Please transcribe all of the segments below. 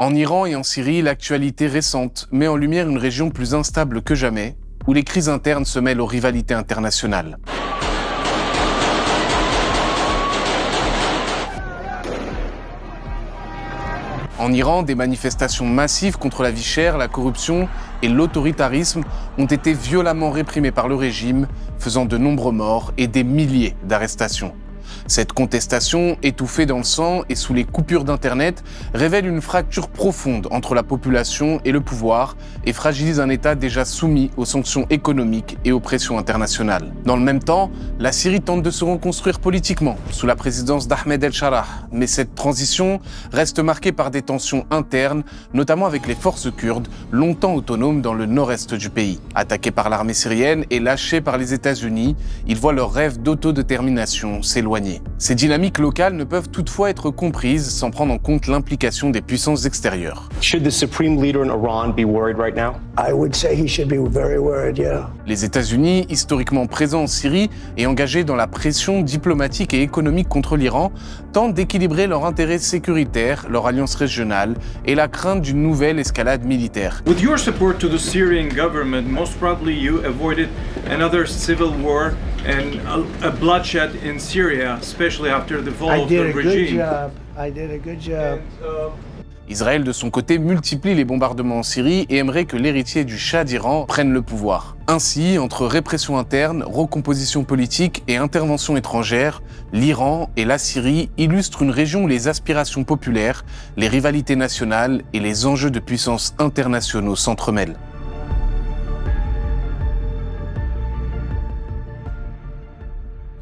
En Iran et en Syrie, l'actualité récente met en lumière une région plus instable que jamais, où les crises internes se mêlent aux rivalités internationales. En Iran, des manifestations massives contre la vie chère, la corruption et l'autoritarisme ont été violemment réprimées par le régime, faisant de nombreux morts et des milliers d'arrestations. Cette contestation, étouffée dans le sang et sous les coupures d'Internet, révèle une fracture profonde entre la population et le pouvoir et fragilise un État déjà soumis aux sanctions économiques et aux pressions internationales. Dans le même temps, la Syrie tente de se reconstruire politiquement, sous la présidence d'Ahmed El-Sharrah, mais cette transition reste marquée par des tensions internes, notamment avec les forces kurdes, longtemps autonomes dans le nord-est du pays. Attaqués par l'armée syrienne et lâchés par les États-Unis, ils voient leur rêve d'autodétermination s'éloigner. Ces dynamiques locales ne peuvent toutefois être comprises sans prendre en compte l'implication des puissances extérieures. Should the supreme leader in Iran be worried right now? I would say he should be very worried, yeah. Les États-Unis, historiquement présents en Syrie et engagés dans la pression diplomatique et économique contre l'Iran, tentent d'équilibrer leurs intérêts sécuritaires, leur alliance régionale et la crainte d'une nouvelle escalade militaire. With your support to the Syrian government, most probably you avoided another civil war and a bloodshed in Syria, especially after the fall of the regime. I did a good job. Israël, de son côté, multiplie les bombardements en Syrie et aimerait que l'héritier du Shah d'Iran prenne le pouvoir. Ainsi, entre répression interne, recomposition politique et intervention étrangère, l'Iran et la Syrie illustrent une région où les aspirations populaires, les rivalités nationales et les enjeux de puissance internationaux s'entremêlent.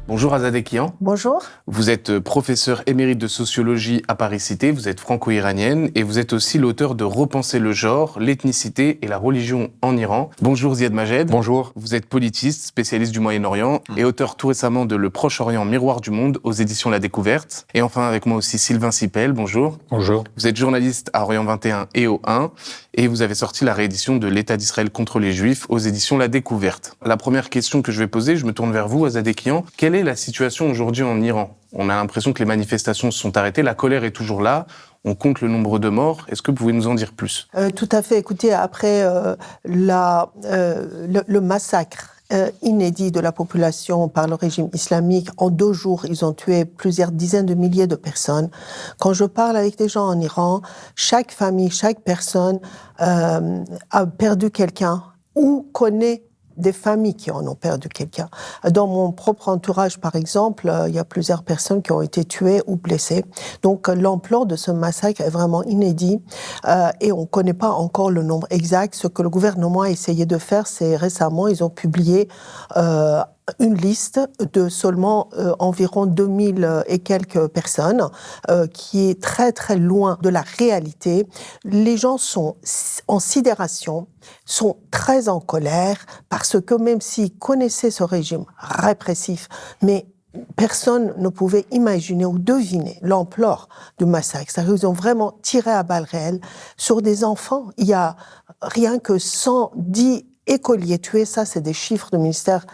Bonjour Azadeh Kian. Bonjour. Vous êtes professeur émérite de sociologie à Paris-Cité, vous êtes franco-iranienne et vous êtes aussi l'auteur de Repenser le genre, l'ethnicité et la religion en Iran. Bonjour Ziad Majed. Bonjour. Vous êtes politiste, spécialiste du Moyen-Orient et auteur tout récemment de Le Proche-Orient, miroir du monde aux éditions La Découverte. Et enfin avec moi aussi Sylvain Sipel, bonjour. Bonjour. Vous êtes journaliste à Orient 21 et au 1 et vous avez sorti la réédition de L'État d'Israël contre les Juifs aux éditions La Découverte. La première question que je vais poser, je me tourne vers vous Azadeh Kian. Quelle est la situation aujourd'hui en Iran? On a l'impression que les manifestations se sont arrêtées, la colère est toujours là, on compte le nombre de morts. Est-ce que vous pouvez nous en dire plus? Tout à fait. Écoutez, après le massacre inédit de la population par le régime islamique, en 2 jours, ils ont tué plusieurs dizaines de milliers de personnes. Quand je parle avec des gens en Iran, chaque famille, chaque personne a perdu quelqu'un ou connaît des familles qui en ont perdu quelqu'un. Dans mon propre entourage, par exemple, il y a plusieurs personnes qui ont été tuées ou blessées. Donc, l'ampleur de ce massacre est vraiment inédit et on ne connaît pas encore le nombre exact. Ce que le gouvernement a essayé de faire, c'est récemment, ils ont publié une liste de seulement environ 2000 et quelques personnes, qui est très très loin de la réalité. Les gens sont en sidération, sont très en colère, parce que même s'ils connaissaient ce régime répressif, mais personne ne pouvait imaginer ou deviner l'ampleur du massacre. C'est-à-dire qu'ils ont vraiment tiré à balles réelles sur des enfants. Il y a rien que 110 écoliers tués, ça c'est des chiffres du ministère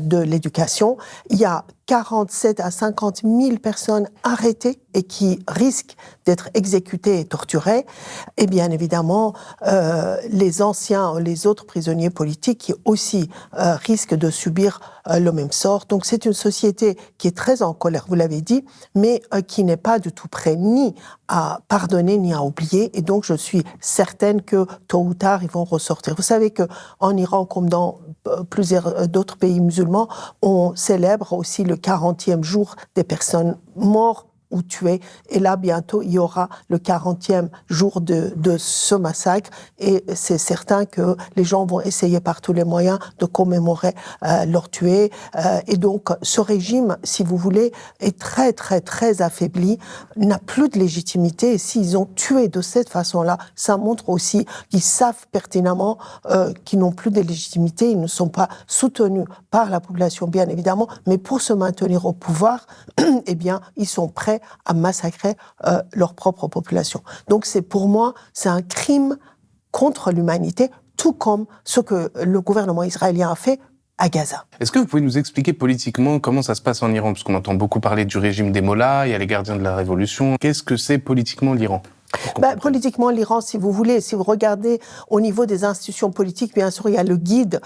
de l'Éducation. Il y a 47 à 50 000 personnes arrêtées et qui risquent d'être exécutées et torturées. Et bien évidemment, les anciens, les autres prisonniers politiques qui aussi risquent de subir le même sort. Donc c'est une société qui est très en colère, vous l'avez dit, mais qui n'est pas du tout prête ni à pardonner ni à oublier. Et donc je suis certaine que tôt ou tard, ils vont ressortir. Vous savez qu'en Iran, comme dans plusieurs d'autres pays musulmans, on célèbre aussi le 40e jour des personnes mortes ou tués. Et là, bientôt, il y aura le 40e jour de ce massacre. Et c'est certain que les gens vont essayer par tous les moyens de commémorer leurs tués. Et donc, ce régime, si vous voulez, est très, très, très affaibli, n'a plus de légitimité. Et s'ils ont tué de cette façon-là, ça montre aussi qu'ils savent pertinemment qu'ils n'ont plus de légitimité. Ils ne sont pas soutenus par la population, bien évidemment. Mais pour se maintenir au pouvoir, eh bien, ils sont prêts à massacrer leur propre population. Donc pour moi, c'est un crime contre l'humanité, tout comme ce que le gouvernement israélien a fait à Gaza. Est-ce que vous pouvez nous expliquer politiquement comment ça se passe en Iran? Parce qu'on entend beaucoup parler du régime des mollahs, il y a les gardiens de la révolution. Qu'est-ce que c'est politiquement l'Iran? Politiquement, l'Iran, si vous voulez, si vous regardez au niveau des institutions politiques, bien sûr, il y a le guide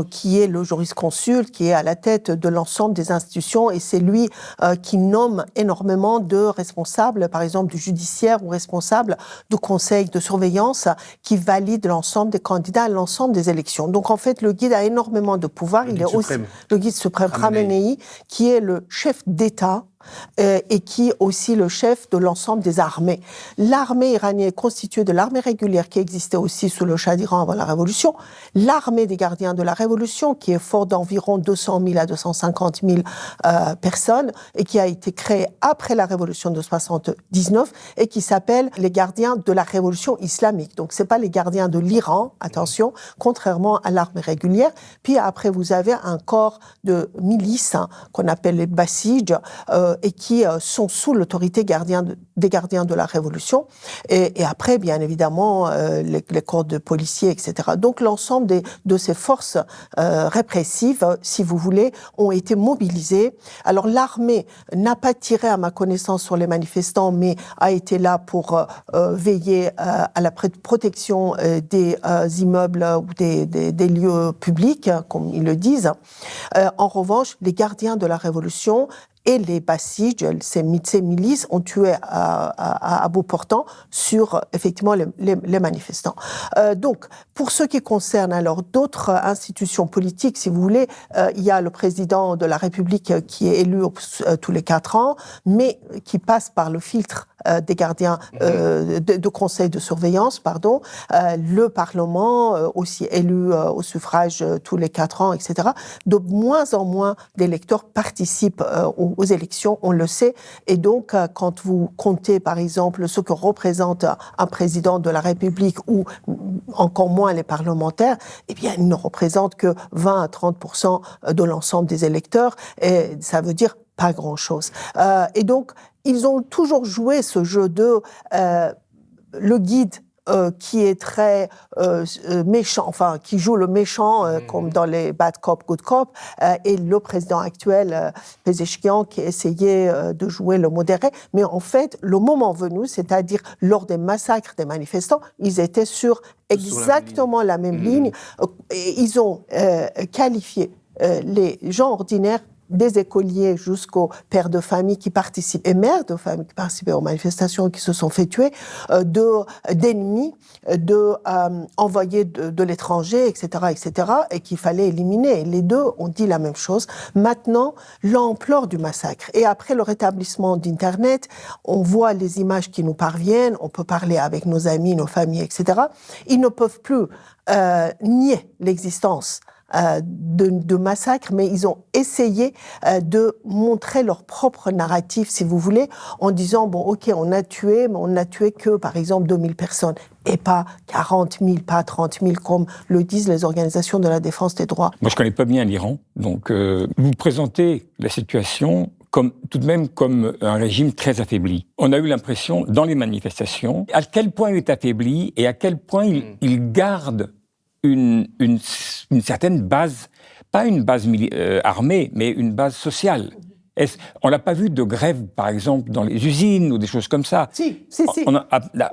qui est le jurisconsulte, qui est à la tête de l'ensemble des institutions, et c'est lui qui nomme énormément de responsables, par exemple du judiciaire ou responsables du conseil de surveillance, qui valide l'ensemble des candidats à l'ensemble des élections. Donc en fait, le guide a énormément de pouvoir. Il est aussi le guide suprême Khamenei, qui est le chef d'État et qui est aussi le chef de l'ensemble des armées. L'armée iranienne est constituée de l'armée régulière qui existait aussi sous le Shah d'Iran avant la Révolution, l'armée des gardiens de la Révolution qui est forte d'environ 200 000 à 250 000 personnes et qui a été créée après la Révolution de 79 et qui s'appelle les gardiens de la Révolution islamique. Donc c'est pas les gardiens de l'Iran, attention, contrairement à l'armée régulière. Puis après vous avez un corps de milices qu'on appelle les Basij, et qui sont sous l'autorité des gardiens de la Révolution. Et après, bien évidemment, les corps de policiers, etc. Donc, l'ensemble de ces forces répressives, si vous voulez, ont été mobilisées. Alors, l'armée n'a pas tiré, à ma connaissance, sur les manifestants, mais a été là pour veiller à la protection des immeubles ou des lieux publics, comme ils le disent. En revanche, les gardiens de la Révolution et les Basij, ces milices, ont tué à bout portant sur, effectivement, les manifestants. Donc, pour ce qui concerne alors d'autres institutions politiques, si vous voulez, il y a le président de la République qui est élu tous les 4 ans, mais qui passe par le filtre des gardiens de conseil de surveillance, pardon, le Parlement aussi élu au suffrage tous les 4 ans, etc. De moins en moins d'électeurs participent aux élections, on le sait, et donc quand vous comptez par exemple ce que représente un président de la République ou encore moins les parlementaires, eh bien il ne représente que 20 à 30% de l'ensemble des électeurs, et ça veut dire pas grand-chose. Et donc, ils ont toujours joué ce jeu de le guide qui est très méchant, enfin, qui joue le méchant, comme dans les Bad Cop, Good Cop, et le président actuel, Pezeshkian, qui essayait de jouer le modéré. Mais en fait, le moment venu, c'est-à-dire lors des massacres des manifestants, ils étaient sur exactement la même ligne. Et ils ont qualifié les gens ordinaires, des écoliers jusqu'aux pères de famille qui participent, et mères de famille qui participaient aux manifestations qui se sont fait tuer, d'ennemis, envoyés de l'étranger, etc., et qu'il fallait éliminer. Et les deux ont dit la même chose. Maintenant, l'ampleur du massacre. Et après le rétablissement d'Internet, on voit les images qui nous parviennent, on peut parler avec nos amis, nos familles, etc. Ils ne peuvent plus nier l'existence de massacres, mais ils ont essayé de montrer leur propre narratif, si vous voulez, en disant, bon, ok, on a tué, mais on n'a tué que, par exemple, 2000 personnes, et pas 40 000, pas 30 000, comme le disent les organisations de la défense des droits. Moi, je connais pas bien l'Iran, donc vous présentez la situation tout de même comme un régime très affaibli. On a eu l'impression, dans les manifestations, à quel point il est affaibli et à quel point il garde une certaine base, pas une base armée, mais une base sociale. On n'a pas vu de grève, par exemple, dans les usines ou des choses comme ça. Si.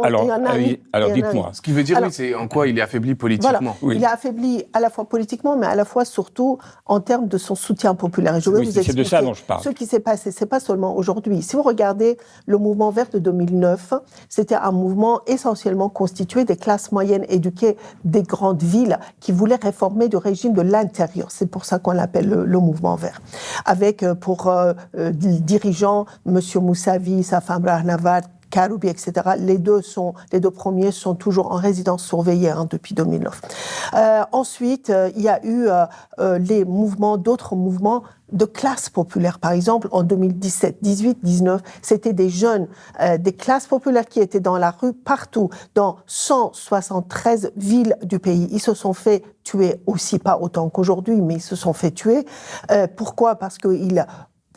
Alors dites-moi. Ce qui veut dire, oui, c'est en quoi il est affaibli politiquement. Voilà, oui. Il est affaibli à la fois politiquement, mais à la fois surtout en termes de son soutien populaire. Et je vais vous expliquer. C'est de ça dont je parle. Ce qui s'est passé, c'est pas seulement aujourd'hui. Si vous regardez le mouvement vert de 2009, c'était un mouvement essentiellement constitué des classes moyennes éduquées des grandes villes qui voulaient réformer le régime de l'intérieur. C'est pour ça qu'on l'appelle le mouvement vert. Avec pour dirigeants, M. Moussavi, sa femme Rahnavard, Karoubi, etc. Les deux premiers sont toujours en résidence surveillée depuis 2009. Ensuite, il y a eu d'autres mouvements de classe populaire. Par exemple, en 2017, 18, 19, c'était des jeunes des classes populaires qui étaient dans la rue partout, dans 173 villes du pays. Ils se sont fait tuer aussi, pas autant qu'aujourd'hui, mais ils se sont fait tuer. Pourquoi ? Parce qu'ils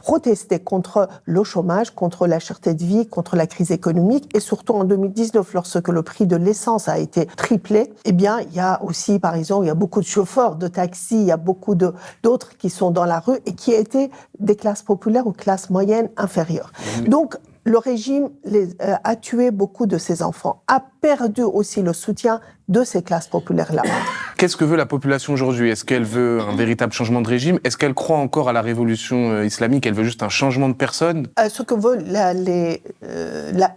protester contre le chômage, contre la cherté de vie, contre la crise économique, et surtout en 2019, lorsque le prix de l'essence a été triplé, eh bien, il y a aussi, par exemple, il y a beaucoup de chauffeurs de taxi, il y a beaucoup d'autres qui sont dans la rue et qui étaient des classes populaires ou classes moyennes inférieures. Donc, le régime a tué beaucoup de ses enfants, a perdu aussi le soutien de ces classes populaires-là. Qu'est-ce que veut la population aujourd'hui? Est-ce qu'elle veut un véritable changement de régime? Est-ce qu'elle croit encore à la révolution islamique? Elle veut juste un changement de personne? Ce que veut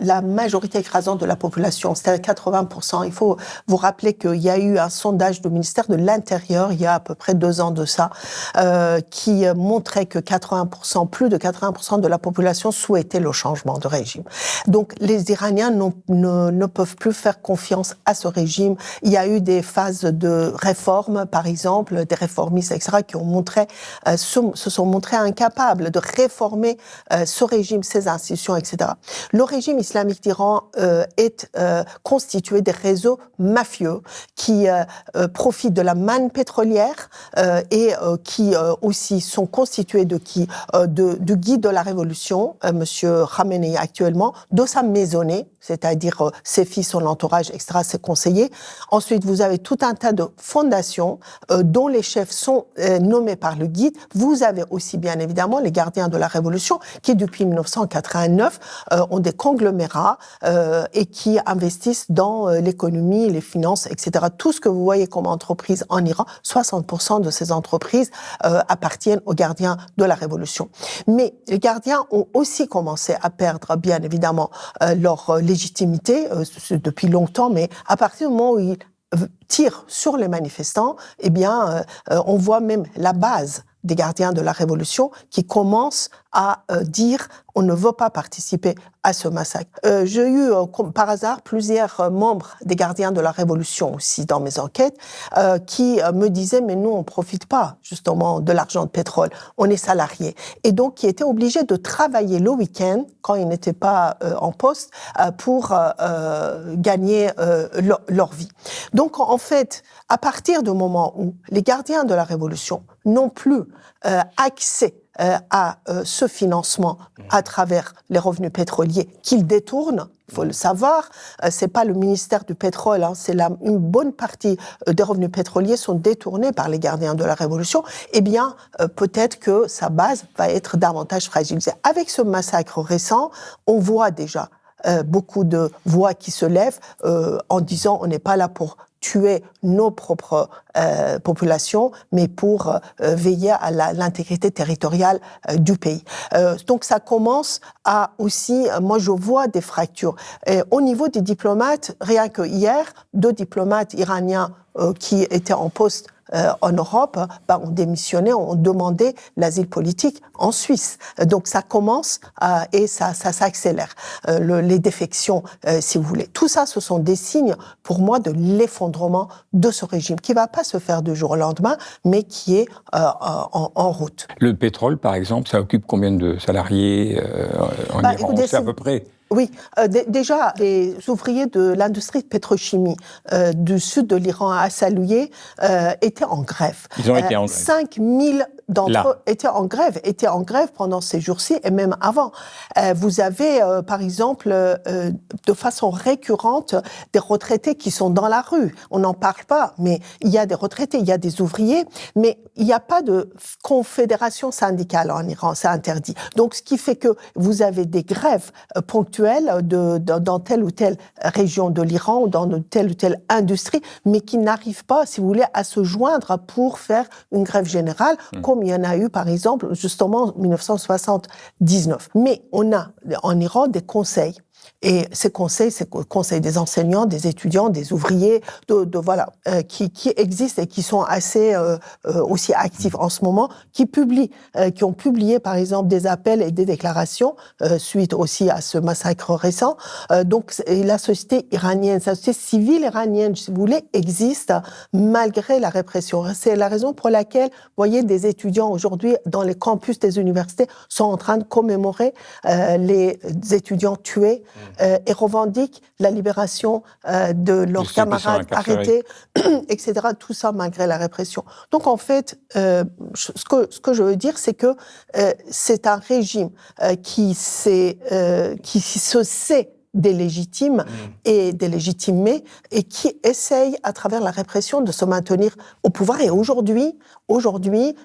la majorité écrasante de la population, c'est-à-dire 80%. Il faut vous rappeler qu'il y a eu un sondage du ministère de l'Intérieur, il y a à peu près 2 ans de ça, qui montrait que 80%, plus de 80% de la population souhaitait le changement de régime. Donc les Iraniens ne peuvent plus faire confiance à ce régime. Il y a eu des phases de réforme, par exemple, des réformistes, etc., qui ont se sont montrés incapables de réformer ce régime, ses institutions, etc. Le régime islamique d'Iran est constitué des réseaux mafieux qui profitent de la manne pétrolière et qui aussi sont constitués du guide de la révolution, Monsieur Khamenei actuellement, de sa maisonnée, c'est-à-dire ses fils, son entourage, etc., ses conseillers. Ensuite, vous avez tout un tas de fondations dont les chefs sont nommés par le guide. Vous avez aussi, bien évidemment, les gardiens de la révolution qui, depuis 1989, ont des conglomérats et qui investissent dans l'économie, les finances, etc. Tout ce que vous voyez comme entreprise en Iran, 60% de ces entreprises appartiennent aux gardiens de la révolution. Mais les gardiens ont aussi commencé à perdre, bien évidemment, leur légitimité depuis longtemps, mais à partir du moment où ils tirent sur les manifestants, eh bien, on voit même la base des gardiens de la révolution qui commencent à dire on ne veut pas participer à ce massacre. J'ai eu, par hasard, plusieurs membres des gardiens de la révolution aussi dans mes enquêtes qui me disaient mais nous on profite pas justement de l'argent de pétrole, on est salariés et donc qui étaient obligés de travailler le week-end quand ils n'étaient pas en poste pour gagner leur vie. Donc en fait, à partir du moment où les gardiens de la révolution n'ont plus accès à ce financement à travers les revenus pétroliers qu'ils détournent, il faut le savoir, c'est pas le ministère du pétrole, c'est une bonne partie des revenus pétroliers sont détournés par les gardiens de la révolution, eh bien, peut-être que sa base va être davantage fragilisée. Avec ce massacre récent, on voit déjà beaucoup de voix qui se lèvent en disant on n'est pas là pour tuer nos propres populations, mais pour veiller à l'intégrité territoriale du pays. Donc ça commence à aussi, moi je vois des fractures. Au niveau des diplomates, rien que hier, 2 diplomates iraniens qui étaient en poste en Europe, ont démissionné, ont demandé l'asile politique en Suisse. Donc ça commence et ça s'accélère. Les défections, si vous voulez. Tout ça, ce sont des signes, pour moi, de l'effondrement de ce régime, qui ne va pas se faire du jour au lendemain, mais qui est en route. Le pétrole, par exemple, ça occupe combien de salariés en Iran? Écoutez, c'est à peu près... Oui, déjà, les ouvriers de l'industrie de pétrochimie du sud de l'Iran à Salouye étaient en grève. Ils ont été en grève. 5000 d'entre eux étaient en grève pendant ces jours-ci et même avant. Vous avez, par exemple, de façon récurrente, des retraités qui sont dans la rue. On n'en parle pas, mais il y a des retraités, il y a des ouvriers, mais il n'y a pas de confédération syndicale en Iran, c'est interdit. Donc, ce qui fait que vous avez des grèves ponctuelles dans telle ou telle région de l'Iran ou dans telle ou telle industrie, mais qui n'arrivent pas, si vous voulez, à se joindre pour faire une grève générale, comme il y en a eu, par exemple, justement, en 1979. Mais on a en Iran des conseils. Et ces conseils, c'est le conseil des enseignants, des étudiants, des ouvriers, qui existent et qui sont assez aussi actifs en ce moment, qui ont publié par exemple des appels et des déclarations suite aussi à ce massacre récent. Donc la société iranienne, la société civile iranienne, si vous voulez, existe malgré la répression. C'est la raison pour laquelle, vous voyez, des étudiants aujourd'hui dans les campus des universités sont en train de commémorer les étudiants tués. Et revendiquent la libération de leurs camarades arrêtés, etc. Tout ça malgré la répression. Donc en fait, ce que je veux dire, c'est que c'est un régime qui se sait délégitime et délégitimé et qui essaye à travers la répression de se maintenir au pouvoir. Et aujourd'hui,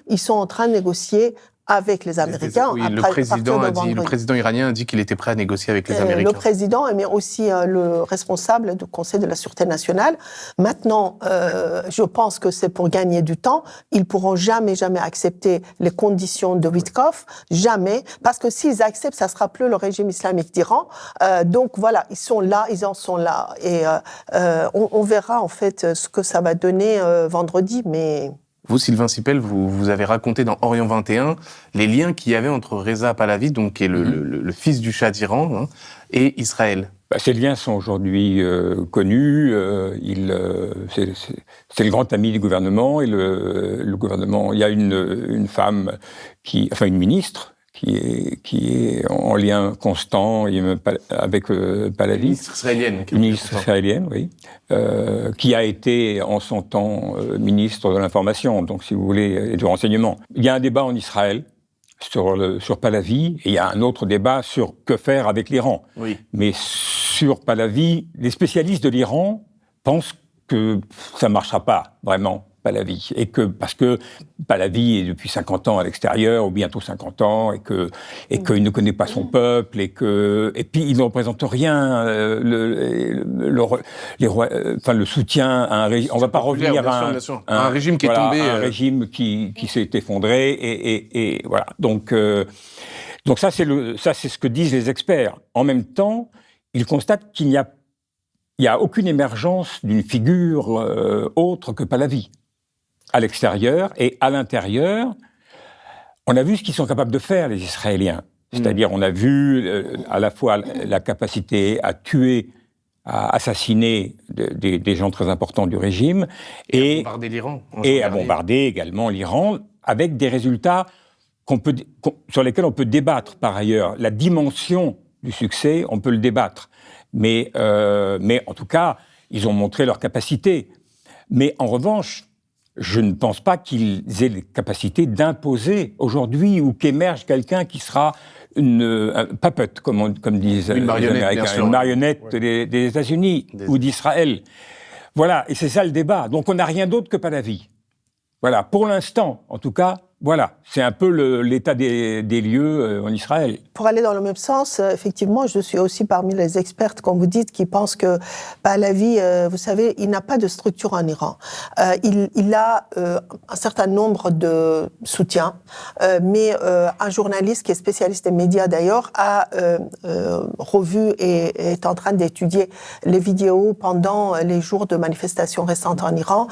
ils sont en train de négocier avec les Américains. Oui, après, le président iranien a dit qu'il était prêt à négocier avec les Américains. Le président, mais aussi le responsable du Conseil de la Sûreté nationale. Maintenant, je pense que c'est pour gagner du temps. Ils pourront jamais accepter les conditions de Witkoff, jamais, parce que s'ils acceptent, ça sera plus le régime islamique d'Iran. Donc voilà, ils en sont là, et on verra en fait ce que ça va donner vendredi, mais. Vous, Sylvain Sipel, vous avez raconté dans Orient 21 les liens qu'il y avait entre Reza Pahlavi, donc qui est le fils du Shah d'Iran, et Israël. Ces liens sont aujourd'hui connus. C'est le grand ami du gouvernement, et le gouvernement. Il y a une femme une ministre qui est en lien constant avec Pahlavi. Une ministre israélienne, oui, qui a été en son temps ministre de l'information, donc si vous voulez, et du renseignement. Il y a un débat en Israël sur Pahlavi, et il y a un autre débat sur que faire avec l'Iran. Oui. Mais sur Pahlavi, les spécialistes de l'Iran pensent que ça ne marchera pas vraiment, Pahlavi, parce que Pahlavi est depuis 50 ans à l'extérieur, ou bientôt 50 ans, et qu'il ne connaît pas son peuple, et puis il ne représente rien, le soutien à un régime. On ne va pas revenir à un régime qui est tombé, un régime qui s'est effondré, et voilà. Donc ça c'est ce que disent les experts. En même temps, ils constatent qu'il n'y a aucune émergence d'une figure autre que Pahlavi. À l'extérieur et à l'intérieur, on a vu ce qu'ils sont capables de faire, les Israéliens. C'est-à-dire, on a vu à la fois la capacité à tuer, à assassiner des gens très importants du régime, et à bombarder l'Iran. Et à bombarder également l'Iran, avec des résultats sur lesquels on peut débattre par ailleurs. La dimension du succès, on peut le débattre. Mais en tout cas, ils ont montré leur capacité. Mais en revanche, je ne pense pas qu'ils aient les capacités d'imposer aujourd'hui, ou qu'émerge quelqu'un qui sera un puppet, comme disent les Américains, une marionnette des États-Unis ou d'Israël. Voilà, et c'est ça le débat. Donc on n'a rien d'autre que Pahlavi. Voilà, pour l'instant, en tout cas, voilà, c'est un peu l'état des lieux en Israël. Pour aller dans le même sens, effectivement, je suis aussi parmi les expertes, comme vous dites, qui pensent que Pahlavi, vous savez, il n'a pas de structure en Iran. Il a un certain nombre de soutiens, mais un journaliste qui est spécialiste des médias d'ailleurs a revu et est en train d'étudier les vidéos pendant les jours de manifestations récentes en Iran,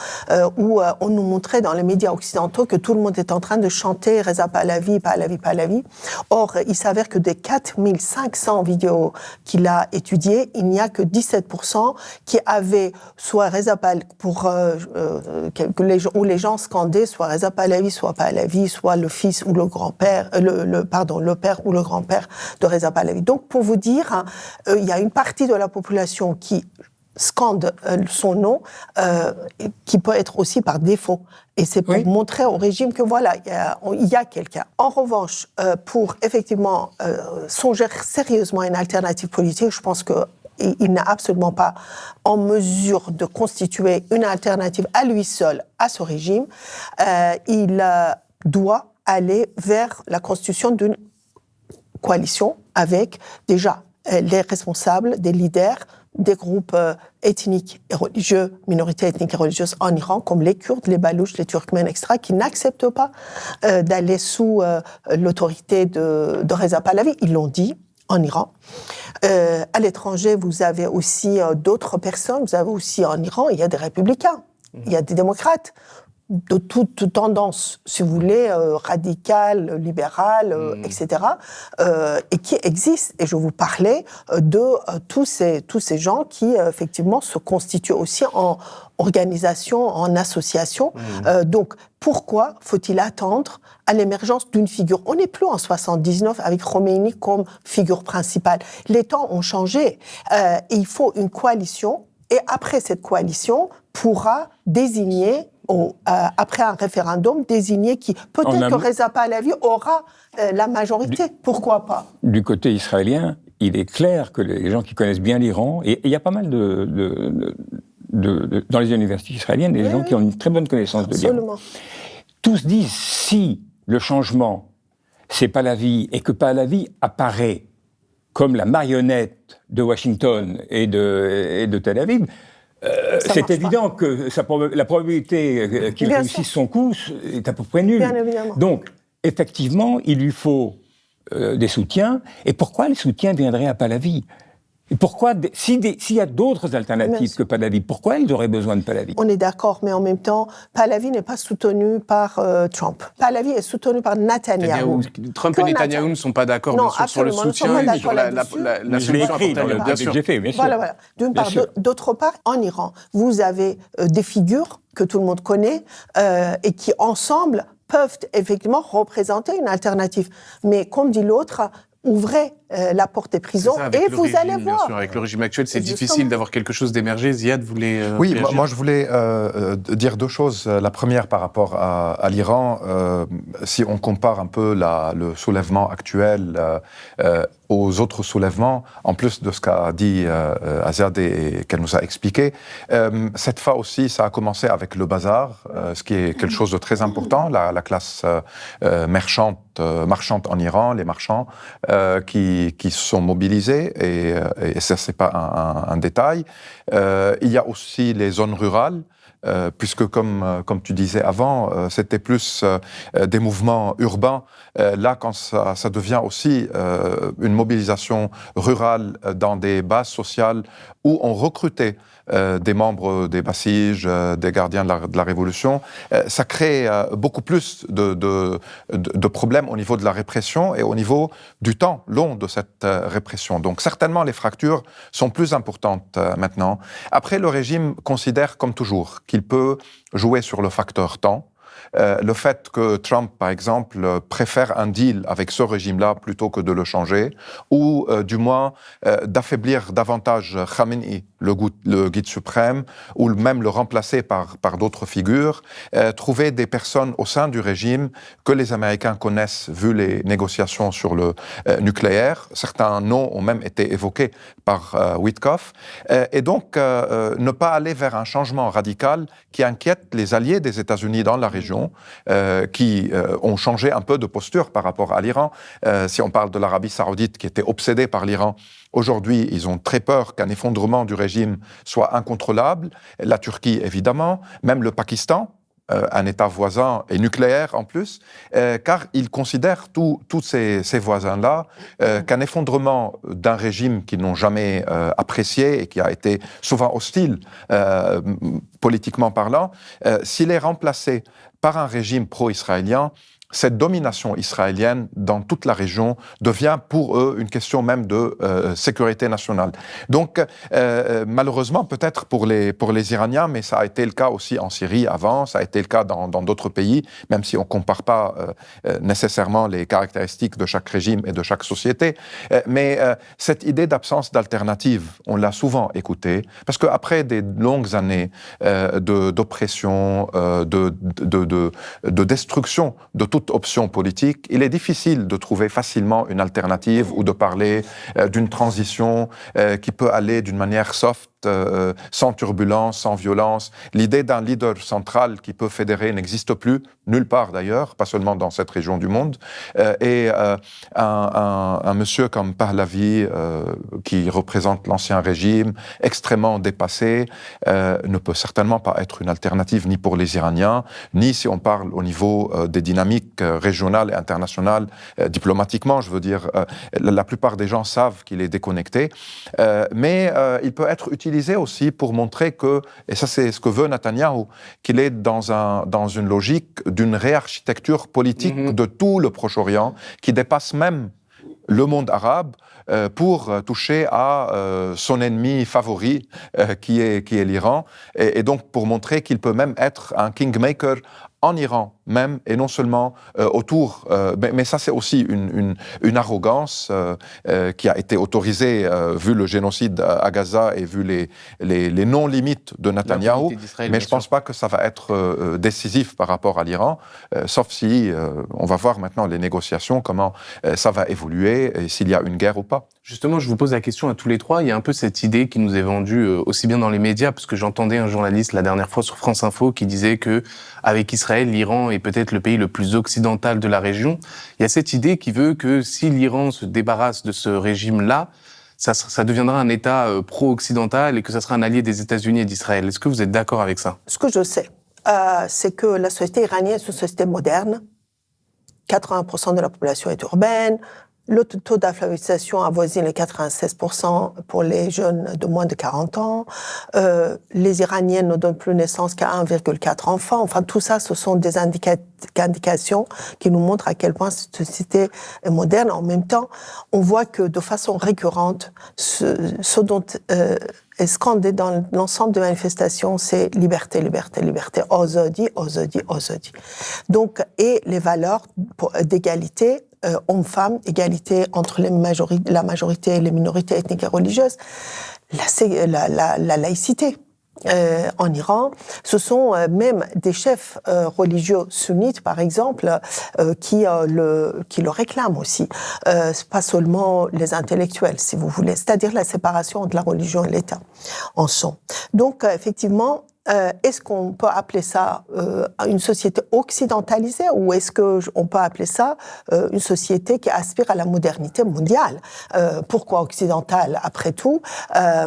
où on nous montrait dans les médias occidentaux que tout le monde est en train de chanter Reza Pahlavi, Pahlavi, Pahlavi. Or, il s'avère que des 4500 vidéos qu'il a étudiées, il n'y a que 17% qui avaient soit Reza Pahlavi, où les gens scandaient soit Reza Pahlavi, soit le fils ou le grand-père, le père ou le grand-père de Reza Pahlavi. Donc, pour vous dire, il y a une partie de la population qui scande son nom, qui peut être aussi par défaut. Et c'est pour montrer au régime que voilà, il y a quelqu'un. En revanche, pour effectivement songer sérieusement à une alternative politique, je pense qu'il n'est absolument pas en mesure de constituer une alternative à lui seul à ce régime. Il doit aller vers la constitution d'une coalition avec déjà les responsables, des leaders, des groupes ethniques et religieux, minorités ethniques et religieuses en Iran, comme les Kurdes, les Balouches, les Turkmènes, etc., qui n'acceptent pas d'aller sous l'autorité de Reza Pahlavi. Ils l'ont dit en Iran. À l'étranger, vous avez aussi d'autres personnes. Vous avez aussi en Iran, il y a des républicains, il y a des démocrates, de toute tendance, si vous voulez, radicale, libérale, etc., et qui existent. Et je vous parlais de tous ces gens qui, effectivement, se constituent aussi en organisation, en association. Donc, pourquoi faut-il attendre à l'émergence d'une figure? On n'est plus en 79 avec Khomeini comme figure principale. Les temps ont changé. Et il faut une coalition. Et après cette coalition, pourra désigner après un référendum, désigné qui, peut-être que Reza Pahlavi aura la majorité, pourquoi pas? Du côté israélien, il est clair que les gens qui connaissent bien l'Iran, et il y a pas mal dans les universités israéliennes, des gens qui ont une très bonne connaissance de l'Iran. Tous disent, si le changement c'est Pahlavi et que Pahlavi apparaît comme la marionnette de Washington et de Tel Aviv, c'est évident que la probabilité qu'il réussisse son coup est à peu près nulle. Bien évidemment. Donc, effectivement, il lui faut des soutiens. Et pourquoi les soutiens viendraient à Pahlavi ? Et pourquoi, s'il y a d'autres alternatives que Pahlavi, pourquoi ils auraient besoin de Pahlavi ? On est d'accord, mais en même temps, Pahlavi n'est pas soutenu par Trump. Pahlavi est soutenu par Netanyahou. Trump et Netanyahou ne sont pas d'accord, bien sûr, sur le soutien et sur la solution apportée. Bien sûr. Voilà. D'une part. D'autre part, en Iran, vous avez des figures que tout le monde connaît et qui, ensemble, peuvent effectivement représenter une alternative. Mais comme dit l'autre, ouvrez la porte des prisons et vous allez voir. Bien sûr, avec le régime actuel, c'est difficile d'avoir quelque chose d'émerger. Ziad voulait Oui, réagir. moi je voulais dire deux choses. La première par rapport à l'Iran, si on compare un peu le soulèvement actuel aux autres soulèvements, en plus de ce qu'a dit Aziad et qu'elle nous a expliqué, cette fois aussi, ça a commencé avec le bazar, ce qui est quelque chose de très important, la classe marchande en Iran, les marchands qui se sont mobilisés, et ça, c'est pas un détail. Il y a aussi les zones rurales, puisque comme tu disais avant, c'était plus des mouvements urbains. Là, quand ça devient aussi une mobilisation rurale dans des bases sociales où on recrutait des membres des Bassiges, des gardiens de la Révolution, ça crée beaucoup plus de problèmes au niveau de la répression et au niveau du temps long de cette répression. Donc certainement, les fractures sont plus importantes maintenant. Après, le régime considère, comme toujours, qu'il peut jouer sur le facteur temps. Le fait que Trump, par exemple, préfère un deal avec ce régime-là plutôt que de le changer, ou du moins d'affaiblir davantage Khamenei, le guide suprême, ou même le remplacer par d'autres figures, trouver des personnes au sein du régime que les Américains connaissent vu les négociations sur le nucléaire. Certains noms ont même été évoqués par Witkoff. Et donc, ne pas aller vers un changement radical qui inquiète les alliés des États-Unis dans la région, qui ont changé un peu de posture par rapport à l'Iran. Si on parle de l'Arabie saoudite qui était obsédée par l'Iran, aujourd'hui, ils ont très peur qu'un effondrement du régime soit incontrôlable. La Turquie, évidemment, même le Pakistan, un État voisin et nucléaire en plus, car ils considèrent tous ces voisins-là qu'un effondrement d'un régime qu'ils n'ont jamais apprécié et qui a été souvent hostile politiquement parlant, s'il est remplacé par un régime pro-israélien, cette domination israélienne dans toute la région devient pour eux une question même de sécurité nationale. Donc, malheureusement, peut-être pour les Iraniens, mais ça a été le cas aussi en Syrie avant, ça a été le cas dans d'autres pays, même si on ne compare pas nécessairement les caractéristiques de chaque régime et de chaque société. Mais cette idée d'absence d'alternative, on l'a souvent écoutée, parce qu'après des longues années d'oppression, de destruction de toute option politique, il est difficile de trouver facilement une alternative ou de parler d'une transition qui peut aller d'une manière soft, sans turbulence, sans violence. L'idée d'un leader central qui peut fédérer n'existe plus, nulle part d'ailleurs, pas seulement dans cette région du monde. Et un monsieur comme Pahlavi, qui représente l'ancien régime, extrêmement dépassé, ne peut certainement pas être une alternative ni pour les Iraniens, ni si on parle au niveau des dynamiques régionales et internationales, diplomatiquement, je veux dire, la plupart des gens savent qu'il est déconnecté, mais il peut être utilisé aussi pour montrer que, et ça c'est ce que veut Netanyahou, qu'il est dans une logique d'une réarchitecture politique de tout le Proche-Orient qui dépasse même le monde arabe pour toucher à son ennemi favori qui est l'Iran, et donc pour montrer qu'il peut même être un kingmaker en Iran même, et non seulement autour. Mais ça, c'est aussi une arrogance qui a été autorisée vu le génocide à Gaza et vu les non-limites de Netanyahou. Mais je ne pense pas que ça va être décisif par rapport à l'Iran, sauf si on va voir maintenant les négociations, comment ça va évoluer, et s'il y a une guerre ou pas. pas. Justement, je vous pose la question à tous les trois. Il y a un peu cette idée qui nous est vendue aussi bien dans les médias, parce que j'entendais un journaliste la dernière fois sur France Info qui disait que avec Israël, l'Iran est peut-être le pays le plus occidental de la région. Il y a cette idée qui veut que si l'Iran se débarrasse de ce régime-là, ça deviendra un État pro-occidental et que ça sera un allié des États-Unis et d'Israël. Est-ce que vous êtes d'accord avec ça? Ce que je sais, c'est que la société iranienne est une société moderne. 80% de la population est urbaine. Le taux d'alphabétisation avoisine les 96% pour les jeunes de moins de 40 ans. Les Iraniennes ne donnent plus naissance qu'à 1,4 enfants. Enfin, tout ça, ce sont des indications qui nous montrent à quel point cette société est moderne. En même temps, on voit que de façon récurrente, ce dont est scandé dans l'ensemble des manifestations, c'est liberté, liberté, liberté. Azadi, azadi, azadi. Donc, et les valeurs d'égalité, hommes-femmes, égalité entre la majorité et les minorités ethniques et religieuses, la laïcité. En Iran, ce sont même des chefs religieux sunnites, par exemple, qui le réclament aussi. Pas seulement les intellectuels, si vous voulez. C'est-à-dire la séparation entre la religion et l'État en sont. Donc, effectivement, est-ce qu'on peut appeler ça une société occidentalisée ou est-ce qu'on peut appeler ça une société qui aspire à la modernité mondiale? Pourquoi occidentale, après tout,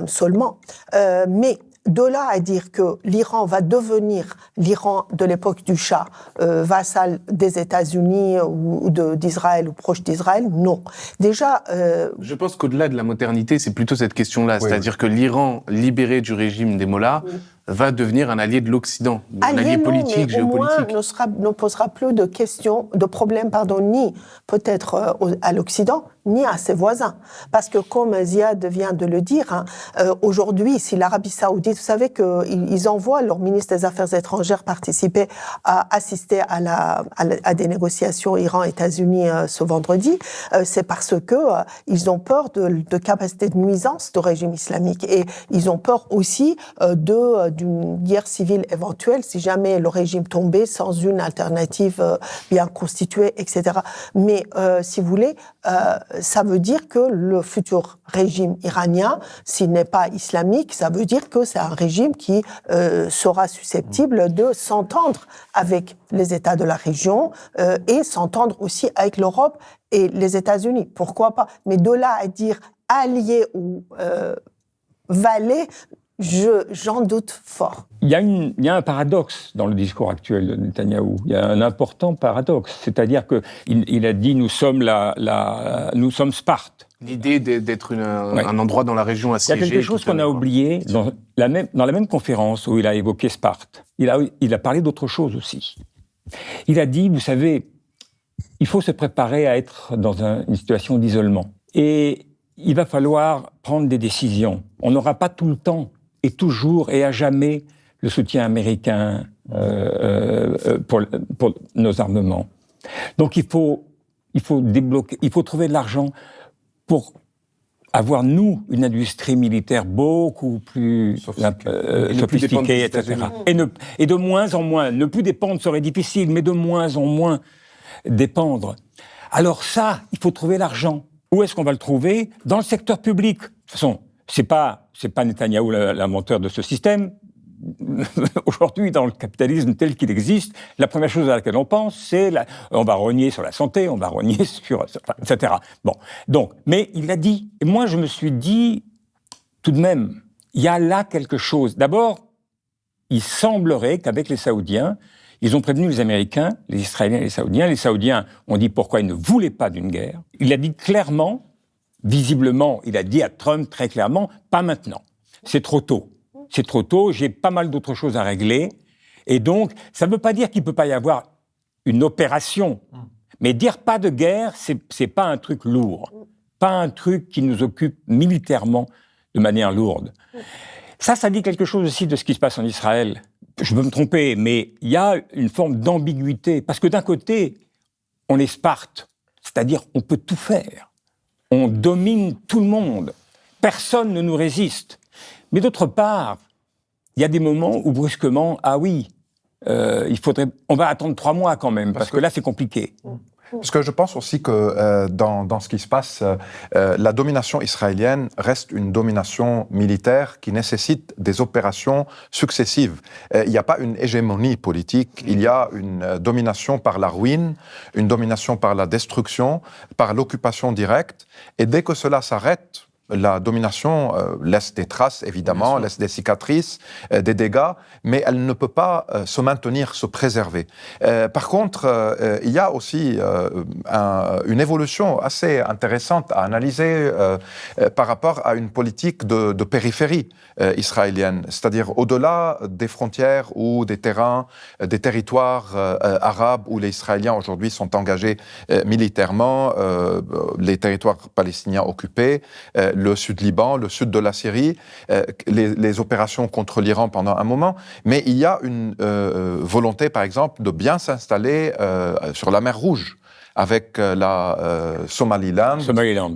seulement? Mais de là à dire que l'Iran va devenir l'Iran de l'époque du Shah, vassal des États-Unis ou d'Israël ou proche d'Israël, non. Déjà, je pense qu'au-delà de la modernité, c'est plutôt cette question-là, c'est-à-dire que l'Iran, libéré du régime des mollahs, va devenir un allié de l'Occident, un allié politique, géopolitique. Au moins, ne posera plus de questions, de problèmes, ni peut-être à l'Occident, ni à ses voisins. Parce que, comme Ziad vient de le dire, aujourd'hui, si l'Arabie Saoudite, vous savez qu'ils envoient leur ministre des Affaires étrangères participer à assister à des négociations Iran-États-Unis ce vendredi, c'est parce que ils ont peur de capacité de nuisance du régime islamique et ils ont peur aussi d'une guerre civile éventuelle si jamais le régime tombait sans une alternative bien constituée, etc. Mais si vous voulez, ça veut dire que le futur régime iranien, s'il n'est pas islamique, ça veut dire que c'est un régime qui sera susceptible de s'entendre avec les États de la région et s'entendre aussi avec l'Europe et les États-Unis. Pourquoi pas? Mais de là à dire allié ou valet, j'en doute fort. Il y a un paradoxe dans le discours actuel de Netanyahou. Il y a un important paradoxe. C'est-à-dire qu'il a dit nous sommes Sparte. L'idée d'être un endroit dans la région assiégé. Il y a quelque chose qu'on a oublié dans la même conférence où il a évoqué Sparte. Il a parlé d'autre chose aussi. Il a dit, vous savez, il faut se préparer à être dans une situation d'isolement. Et il va falloir prendre des décisions. On n'aura pas tout le temps et toujours et à jamais le soutien américain pour nos armements. Donc il faut débloquer, il faut trouver de l'argent pour avoir, nous, une industrie militaire beaucoup plus sophistiquée, etc. Et de moins en moins, ne plus dépendre serait difficile, mais de moins en moins dépendre. Alors ça, il faut trouver l'argent. Où est-ce qu'on va le trouver? Dans le secteur public. De toute façon, c'est pas Netanyahou l'inventeur de ce système. Aujourd'hui, dans le capitalisme tel qu'il existe, la première chose à laquelle on pense, c'est on va rogner sur la santé, on va rogner sur, etc. Bon, donc, mais il l'a dit. Et moi, je me suis dit, tout de même, il y a là quelque chose. D'abord, il semblerait qu'avec les Saoudiens, ils ont prévenu les Américains, les Israéliens et les Saoudiens. Les Saoudiens ont dit pourquoi ils ne voulaient pas d'une guerre. Il a dit clairement, visiblement, il a dit à Trump très clairement, pas maintenant. C'est trop tôt. C'est trop tôt, j'ai pas mal d'autres choses à régler. Et donc, ça ne veut pas dire qu'il ne peut pas y avoir une opération. Mais dire pas de guerre, c'est pas un truc lourd. Pas un truc qui nous occupe militairement de manière lourde. Ça dit quelque chose aussi de ce qui se passe en Israël. Je peux me tromper, mais il y a une forme d'ambiguïté. Parce que d'un côté, on est Sparte. C'est-à-dire, on peut tout faire. On domine tout le monde. Personne ne nous résiste. Mais d'autre part, il y a des moments où brusquement, on va attendre 3 mois quand même, parce que là, c'est compliqué. Parce que je pense aussi que dans ce qui se passe, la domination israélienne reste une domination militaire qui nécessite des opérations successives. Il n'y a pas une hégémonie politique, il y a une domination par la ruine, une domination par la destruction, par l'occupation directe. Et dès que cela s'arrête, la domination laisse des traces, évidemment, laisse des cicatrices, des dégâts, mais elle ne peut pas se maintenir, se préserver. Par contre, il y a aussi une évolution assez intéressante à analyser par rapport à une politique de périphérie israélienne, c'est-à-dire au-delà des frontières ou des terrains, des territoires arabes où les Israéliens aujourd'hui sont engagés militairement, les territoires palestiniens occupés, le sud-Liban, le sud de la Syrie, les opérations contre l'Iran pendant un moment, mais il y a une volonté, par exemple, de bien s'installer sur la mer Rouge, avec la Somaliland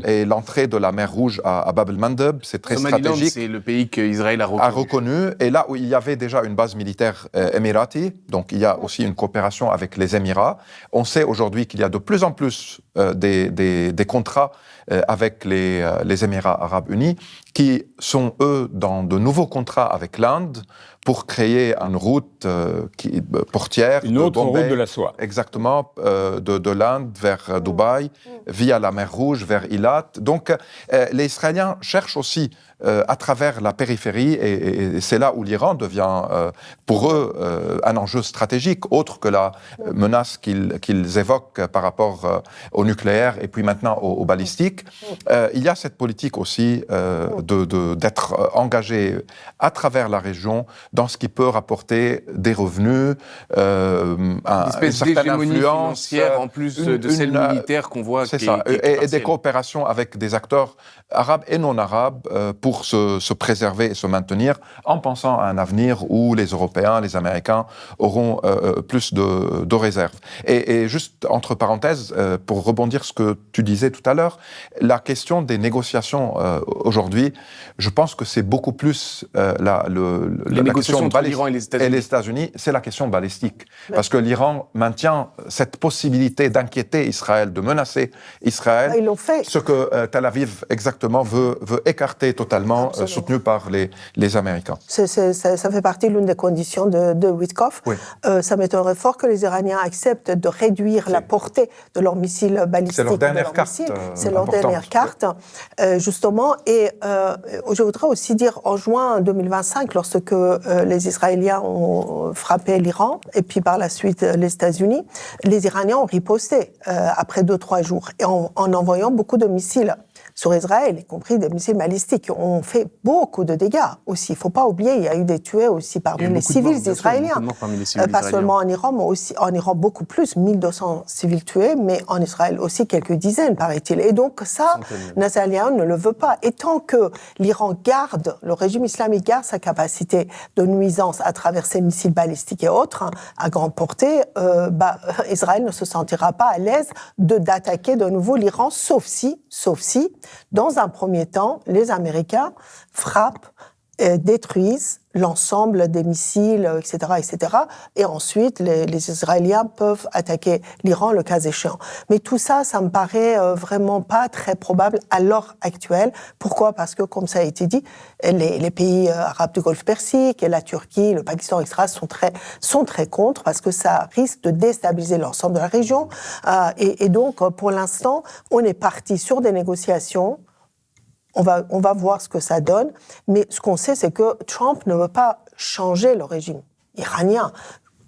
et l'entrée de la mer Rouge à Bab el-Mandeb, c'est très stratégique. C'est le pays qu'Israël a reconnu. Et là où il y avait déjà une base militaire émirati, donc il y a aussi une coopération avec les Émirats. On sait aujourd'hui qu'il y a de plus en plus des contrats avec les Émirats arabes unis, qui sont, eux, dans de nouveaux contrats avec l'Inde pour créer une route portière. Une autre route de la soie. Exactement, de l'Inde vers Dubaï, via la mer Rouge, vers Eilat. Donc, les Israéliens cherchent aussi à travers la périphérie, et c'est là où l'Iran devient, pour eux, un enjeu stratégique, autre que la menace qu'ils évoquent par rapport au nucléaire et puis maintenant au balistique. Il y a cette politique aussi d'être engagé à travers la région dans ce qui peut rapporter des revenus, une certaine influence financière en plus de celle militaire qu'on voit. C'est ça, et des coopérations avec des acteurs arabes et non arabes pour se préserver et se maintenir en pensant à un avenir où les Européens, les Américains auront plus de réserves. Et juste entre parenthèses, pour rebondir sur ce que tu disais tout à l'heure, la question des négociations aujourd'hui, je pense que c'est beaucoup plus la négociations entre l'Iran et les États-Unis, c'est la question balistique. Parce que l'Iran maintient cette possibilité d'inquiéter Israël, de menacer Israël, ils l'ont fait. Ce que Tel Aviv exactement veut écarter totalement, soutenu par les Américains. Ça fait partie de l'une des conditions de Witkoff. Oui. Ça m'étonnerait fort que les Iraniens acceptent de réduire la portée de leurs missiles balistiques. C'est leur dernière carte. C'est leur dernière carte, justement. Et je voudrais aussi dire, en juin 2025, lorsque les Israéliens ont frappé l'Iran, et puis par la suite les États-Unis, les Iraniens ont riposté après 2-3 jours, et en envoyant beaucoup de missiles sur Israël, y compris des missiles balistiques, ont fait beaucoup de dégâts aussi. Il ne faut pas oublier, il y a eu des tués aussi parmi les civils israéliens. Pas seulement en Iran, mais aussi en Iran beaucoup plus, 1200 civils tués, mais en Israël aussi quelques dizaines, paraît-il. Et donc ça, Netanyahou ne le veut pas. Et tant que l'Iran garde, le régime islamique garde sa capacité de nuisance à travers ses missiles balistiques et autres, à grande portée, Israël ne se sentira pas à l'aise d'attaquer de nouveau l'Iran, sauf si, dans un premier temps, les Américains frappent, détruisent l'ensemble des missiles, etc. Et ensuite, les Israéliens peuvent attaquer l'Iran le cas échéant. Mais tout ça, ça me paraît vraiment pas très probable à l'heure actuelle. Pourquoi ? Parce que, comme ça a été dit, les pays arabes du Golfe Persique et la Turquie, le Pakistan, etc. sont très contre, parce que ça risque de déstabiliser l'ensemble de la région. Et donc, pour l'instant, on est parti sur des négociations. On va voir ce que ça donne, mais ce qu'on sait, c'est que Trump ne veut pas changer le régime iranien.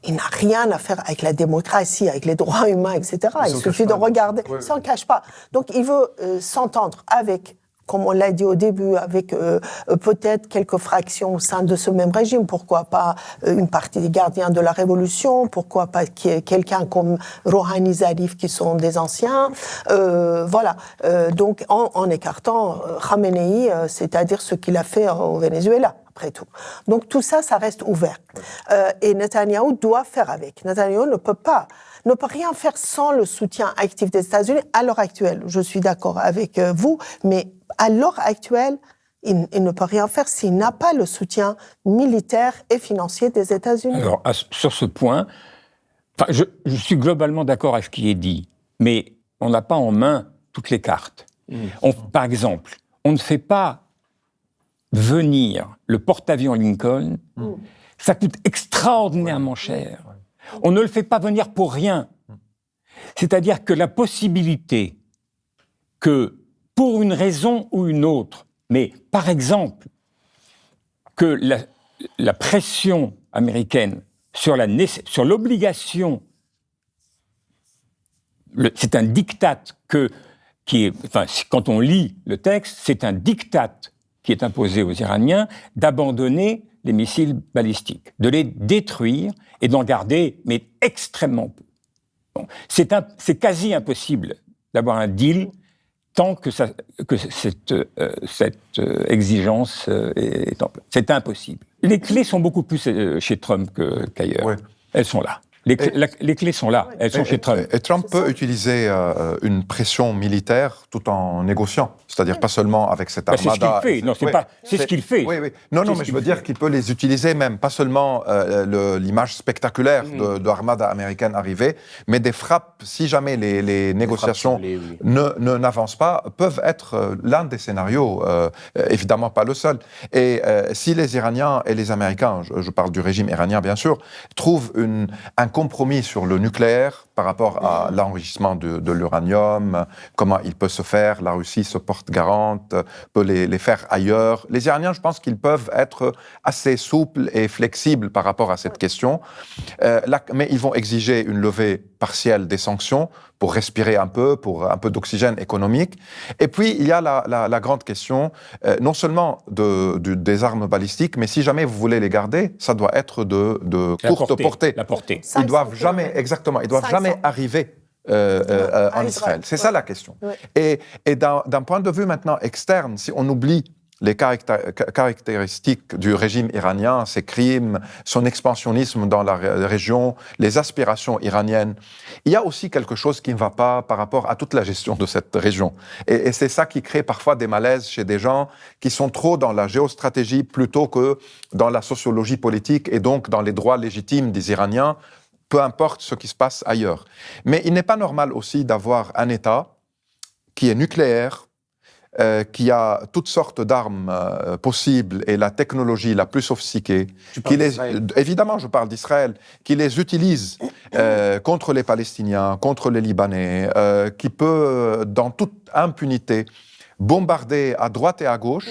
Il n'a rien à faire avec la démocratie, avec les droits humains, etc. Il suffit de regarder. Il ne s'en cache pas. Donc, il veut s'entendre avec, comme on l'a dit au début, avec peut-être quelques fractions au sein de ce même régime. Pourquoi pas une partie des gardiens de la Révolution? Pourquoi pas quelqu'un comme Rouhani, Zarif, qui sont des anciens? Voilà. Donc, en écartant Khamenei, c'est-à-dire ce qu'il a fait au Venezuela, après tout. Donc, tout ça, ça reste ouvert. Et Netanyahou doit faire avec. Netanyahou ne peut rien faire sans le soutien actif des États-Unis à l'heure actuelle. Je suis d'accord avec vous, mais à l'heure actuelle, il ne peut rien faire s'il n'a pas le soutien militaire et financier des États-Unis. Alors, sur ce point, je suis globalement d'accord avec ce qui est dit. mais on n'a pas en main toutes les cartes. Par exemple, on ne fait pas venir le porte-avions Lincoln, ça coûte extraordinairement cher. On ne le fait pas venir pour rien. C'est-à-dire que la possibilité que, pour une raison ou une autre, mais par exemple, que la pression américaine sur l'obligation, c'est un diktat quand on lit le texte, c'est un diktat qui est imposé aux Iraniens d'abandonner les missiles balistiques, de les détruire et d'en garder, mais extrêmement peu. Bon, c'est quasi impossible d'avoir un deal tant que cette exigence est en place. C'est impossible. Les clés sont beaucoup plus chez Trump qu'ailleurs. Ouais. Elles sont là. Les clés sont là, elles sont chez Trump. Et Trump peut utiliser une pression militaire tout en négociant, c'est-à-dire pas seulement avec cette armada. C'est ce qu'il fait, non, c'est ce qu'il fait. Oui. Non, mais je veux dire qu'il peut les utiliser même, pas seulement l'image spectaculaire de l'armada américaine arrivée, mais des frappes, si jamais les négociations n'avancent pas, peuvent être l'un des scénarios, évidemment pas le seul. Et si les Iraniens et les Américains, je parle du régime iranien bien sûr, trouvent un compromis sur le nucléaire par rapport à l'enrichissement de l'uranium, comment il peut se faire, la Russie se porte garante, peut les faire ailleurs. Les Iraniens, je pense qu'ils peuvent être assez souples et flexibles par rapport à cette question, mais ils vont exiger une levée partielle des sanctions pour respirer un peu, pour un peu d'oxygène économique. Et puis, il y a la grande question, non seulement des armes balistiques, mais si jamais vous voulez les garder, ça doit être de courte portée. La portée. Ils doivent jamais, exactement, ils doivent jamais arriver en Israël. C'est ça la question. Ouais. Et d'un point de vue maintenant externe, si on oublie les caractéristiques du régime iranien, ses crimes, son expansionnisme dans la région, les aspirations iraniennes, il y a aussi quelque chose qui ne va pas par rapport à toute la gestion de cette région. Et c'est ça qui crée parfois des malaises chez des gens qui sont trop dans la géostratégie plutôt que dans la sociologie politique et donc dans les droits légitimes des Iraniens, peu importe ce qui se passe ailleurs. Mais il n'est pas normal aussi d'avoir un État qui est nucléaire, qui a toutes sortes d'armes possibles et la technologie la plus sophistiquée, évidemment je parle d'Israël, qui les utilise contre les Palestiniens, contre les Libanais, qui peut dans toute impunité bombarder à droite et à gauche,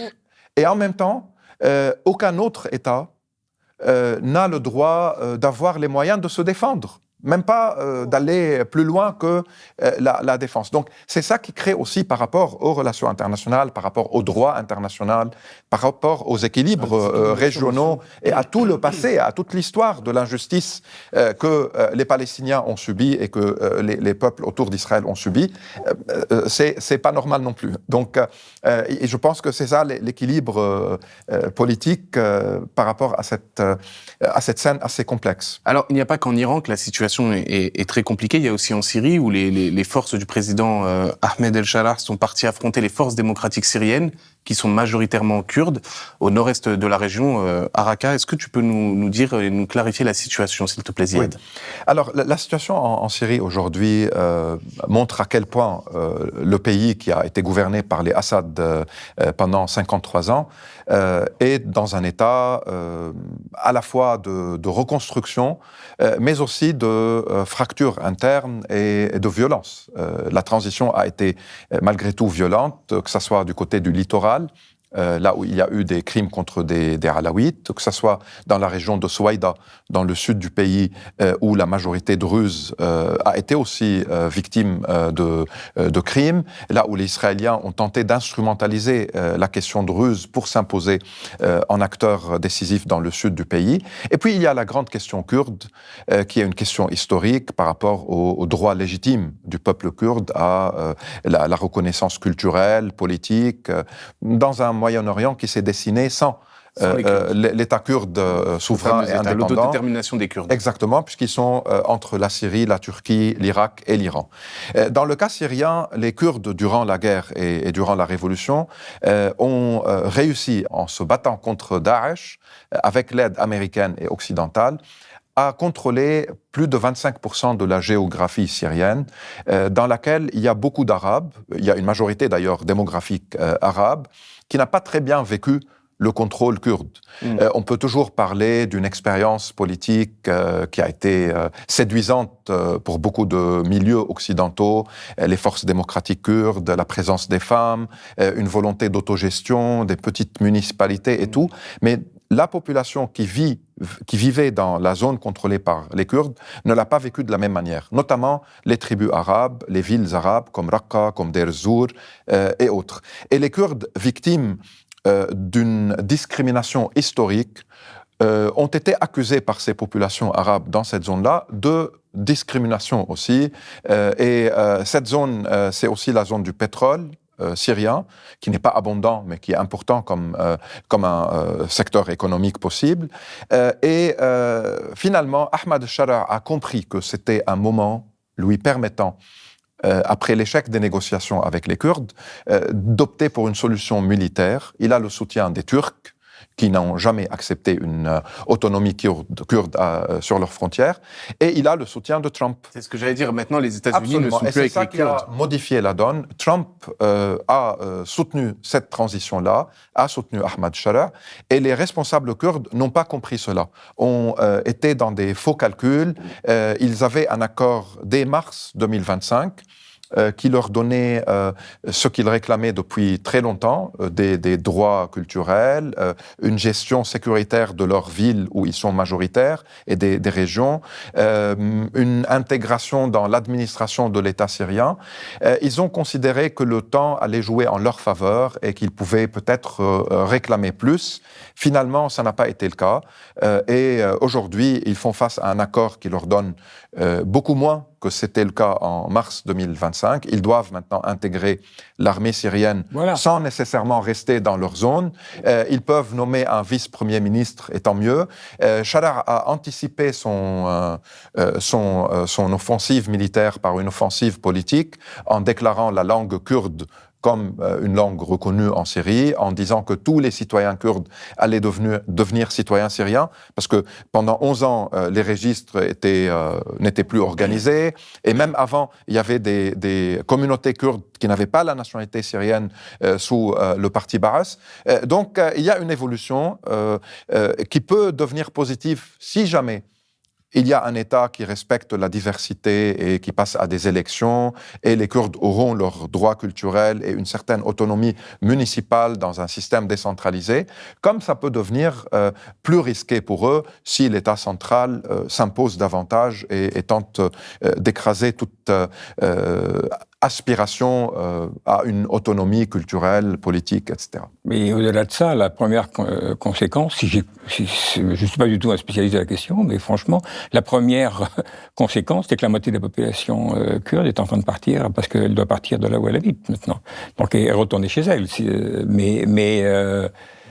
et en même temps, aucun autre État n'a le droit d'avoir les moyens de se défendre. Même pas d'aller plus loin que la défense. Donc, c'est ça qui crée aussi par rapport aux relations internationales, par rapport au droit international, par rapport aux équilibres régionaux et à tout le passé, à toute l'histoire de l'injustice que les Palestiniens ont subie et que les peuples autour d'Israël ont subie. C'est pas normal non plus. Donc, et je pense que c'est ça l'équilibre politique par rapport à cette scène assez complexe. Alors, il n'y a pas qu'en Iran que la situation est très compliquée. Il y a aussi en Syrie où les forces du président Ahmed El-Sharar sont parties affronter les forces démocratiques syriennes qui sont majoritairement kurdes au nord-est de la région, à Raqqa. Est-ce que tu peux nous dire et nous clarifier la situation, s'il te plaît, Ziad ? Oui. Alors, la situation en Syrie aujourd'hui montre à quel point le pays qui a été gouverné par les Assad pendant 53 ans est dans un état à la fois de reconstruction, mais aussi de fractures internes et de violence. La transition a été malgré tout violente, que ce soit du côté du littoral, là où il y a eu des crimes contre des Alaouites, que ce soit dans la région de Souaïda, dans le sud du pays, où la majorité druse a été aussi victime de crimes, là où les Israéliens ont tenté d'instrumentaliser la question druze pour s'imposer en acteur décisif dans le sud du pays. Et puis il y a la grande question kurde, qui est une question historique par rapport au droit légitime du peuple kurde à la reconnaissance culturelle, politique, dans un Moyen-Orient qui s'est dessiné sans l'État kurde souverain et indépendant. L'autodétermination des Kurdes. Exactement, puisqu'ils sont entre la Syrie, la Turquie, l'Irak et l'Iran. Dans le cas syrien, les Kurdes, durant la guerre et durant la révolution, ont réussi, en se battant contre Daesh, avec l'aide américaine et occidentale, a contrôlé plus de 25% de la géographie syrienne, dans laquelle il y a beaucoup d'Arabes, il y a une majorité d'ailleurs démographique arabe, qui n'a pas très bien vécu le contrôle kurde. On peut toujours parler d'une expérience politique qui a été séduisante pour beaucoup de milieux occidentaux, les forces démocratiques kurdes, la présence des femmes, une volonté d'autogestion, des petites municipalités et tout, mais la population qui vivait dans la zone contrôlée par les Kurdes ne l'a pas vécu de la même manière, notamment les tribus arabes, les villes arabes comme Raqqa, comme Deir ez-Zour et autres. Et les Kurdes victimes d'une discrimination historique ont été accusés par ces populations arabes dans cette zone-là de discrimination aussi. Cette zone, c'est aussi la zone du pétrole syrien, qui n'est pas abondant, mais qui est important comme un secteur économique possible. Finalement, Ahmad Shara a compris que c'était un moment lui permettant, après l'échec des négociations avec les Kurdes, d'opter pour une solution militaire. Il a le soutien des Turcs, qui n'ont jamais accepté une autonomie kurde sur leurs frontières, et il a le soutien de Trump. C'est ce que j'allais dire, maintenant les États-Unis ne sont plus avec les Kurdes. Et c'est ça qui a modifié la donne. Trump a soutenu cette transition-là, a soutenu Ahmad Shara, et les responsables kurdes n'ont pas compris cela. On était dans des faux calculs, ils avaient un accord dès mars 2025, qui leur donnait ce qu'ils réclamaient depuis très longtemps, des droits culturels, une gestion sécuritaire de leur ville où ils sont majoritaires et des régions, une intégration dans l'administration de l'État syrien. Ils ont considéré que le temps allait jouer en leur faveur et qu'ils pouvaient peut-être réclamer plus. Finalement, ça n'a pas été le cas. Et aujourd'hui, ils font face à un accord qui leur donne beaucoup moins que c'était le cas en mars 2025. Ils doivent maintenant intégrer l'armée syrienne sans nécessairement rester dans leur zone. Ils peuvent nommer un vice-premier ministre, et tant mieux. Shara a anticipé son offensive militaire par une offensive politique en déclarant la langue kurde comme une langue reconnue en Syrie, en disant que tous les citoyens kurdes allaient devenir citoyens syriens, parce que pendant 11 ans, les registres n'étaient plus organisés, et même avant, il y avait des communautés kurdes qui n'avaient pas la nationalité syrienne sous le parti Baas. Donc, il y a une évolution qui peut devenir positive si jamais il y a un État qui respecte la diversité et qui passe à des élections, et les Kurdes auront leurs droits culturels et une certaine autonomie municipale dans un système décentralisé, comme ça peut devenir plus risqué pour eux si l'État central s'impose davantage et tente d'écraser toute aspiration à une autonomie culturelle, politique, etc. Mais au-delà de ça, la première conséquence, je ne suis pas du tout un spécialiste de la question, mais franchement, la première conséquence, c'est que la moitié de la population kurde est en train de partir, parce qu'elle doit partir de là où elle habite maintenant. Donc elle est retournée chez elle.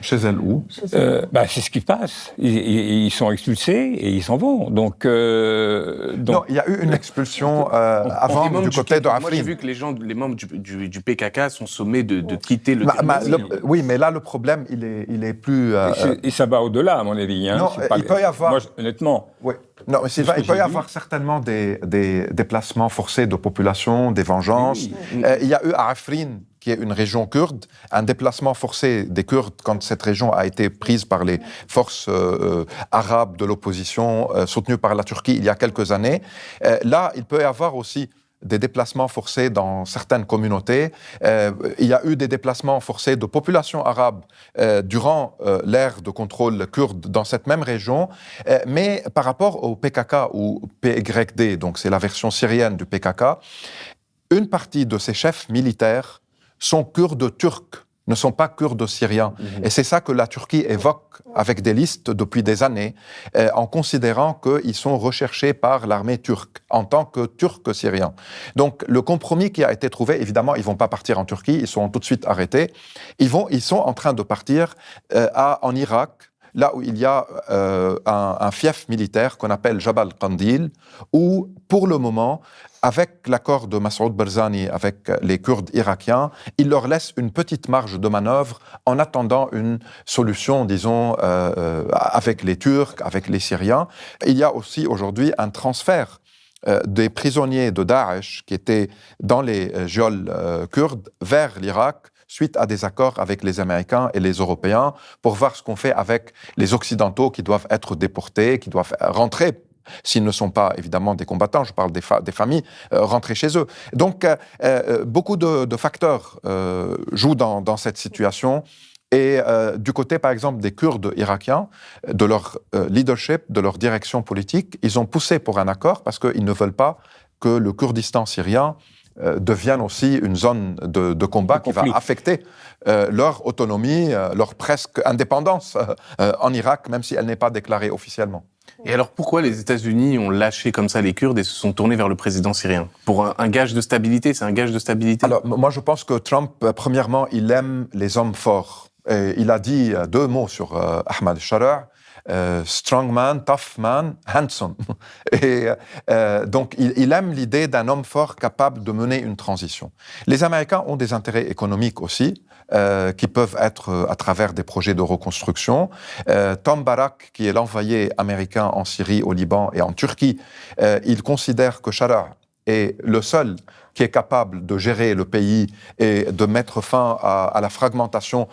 Chez elle où c'est ce qui se passe. Ils sont expulsés et ils s'en vont. Donc non, il y a eu une expulsion avant du côté de Afrin. Moi, j'ai vu que les membres du PKK sont sommés de quitter le oui, mais là, le problème, il est plus... Et ça va au-delà, à mon avis. Hein. Non, il peut y avoir... Moi, honnêtement... Oui. Non, mais Sylvain, il peut y avoir certainement des déplacements forcés de population, des vengeances. Oui. Il y a eu à Afrin, qui est une région kurde, un déplacement forcé des Kurdes quand cette région a été prise par les forces arabes de l'opposition, soutenues par la Turquie il y a quelques années. Là, il peut y avoir aussi des déplacements forcés dans certaines communautés. Il y a eu des déplacements forcés de populations arabes durant l'ère de contrôle kurde dans cette même région. Mais par rapport au PKK ou PYD, donc c'est la version syrienne du PKK, une partie de ces chefs militaires sont kurdes turcs, ne sont pas kurdes syriens. Et c'est ça que la Turquie évoque avec des listes depuis des années, en considérant qu'ils sont recherchés par l'armée turque, en tant que Turcs syriens. Donc le compromis qui a été trouvé, évidemment, ils ne vont pas partir en Turquie, ils sont tout de suite arrêtés. Ils sont en train de partir en Irak, là où il y a un fief militaire qu'on appelle Jabal Qandil, où, pour le moment, avec l'accord de Massoud Barzani avec les Kurdes irakiens, il leur laisse une petite marge de manœuvre en attendant une solution, disons, avec les Turcs, avec les Syriens. Il y a aussi aujourd'hui un transfert des prisonniers de Daesh qui étaient dans les geôles kurdes vers l'Irak suite à des accords avec les Américains et les Européens pour voir ce qu'on fait avec les Occidentaux qui doivent être déportés, qui doivent rentrer, s'ils ne sont pas évidemment des combattants, je parle des familles, rentrer chez eux. Donc, beaucoup de facteurs jouent dans cette situation. Et du côté, par exemple, des Kurdes irakiens, de leur leadership, de leur direction politique, ils ont poussé pour un accord parce qu'ils ne veulent pas que le Kurdistan syrien devienne aussi une zone de combat qui va affecter leur autonomie, leur presque indépendance en Irak, même si elle n'est pas déclarée officiellement. Et alors pourquoi les États-Unis ont lâché comme ça les Kurdes et se sont tournés vers le président syrien ? Pour un gage de stabilité, c'est un gage de stabilité ? Alors moi je pense que Trump, premièrement, il aime les hommes forts. Et il a dit 2 mots sur Ahmad Sharaa, strong man, tough man, handsome. Et donc, il aime l'idée d'un homme fort capable de mener une transition. Les Américains ont des intérêts économiques aussi, qui peuvent être à travers des projets de reconstruction. Tom Barak, qui est l'envoyé américain en Syrie, au Liban et en Turquie, il considère que Sharaa est le seul qui est capable de gérer le pays et de mettre fin à la fragmentation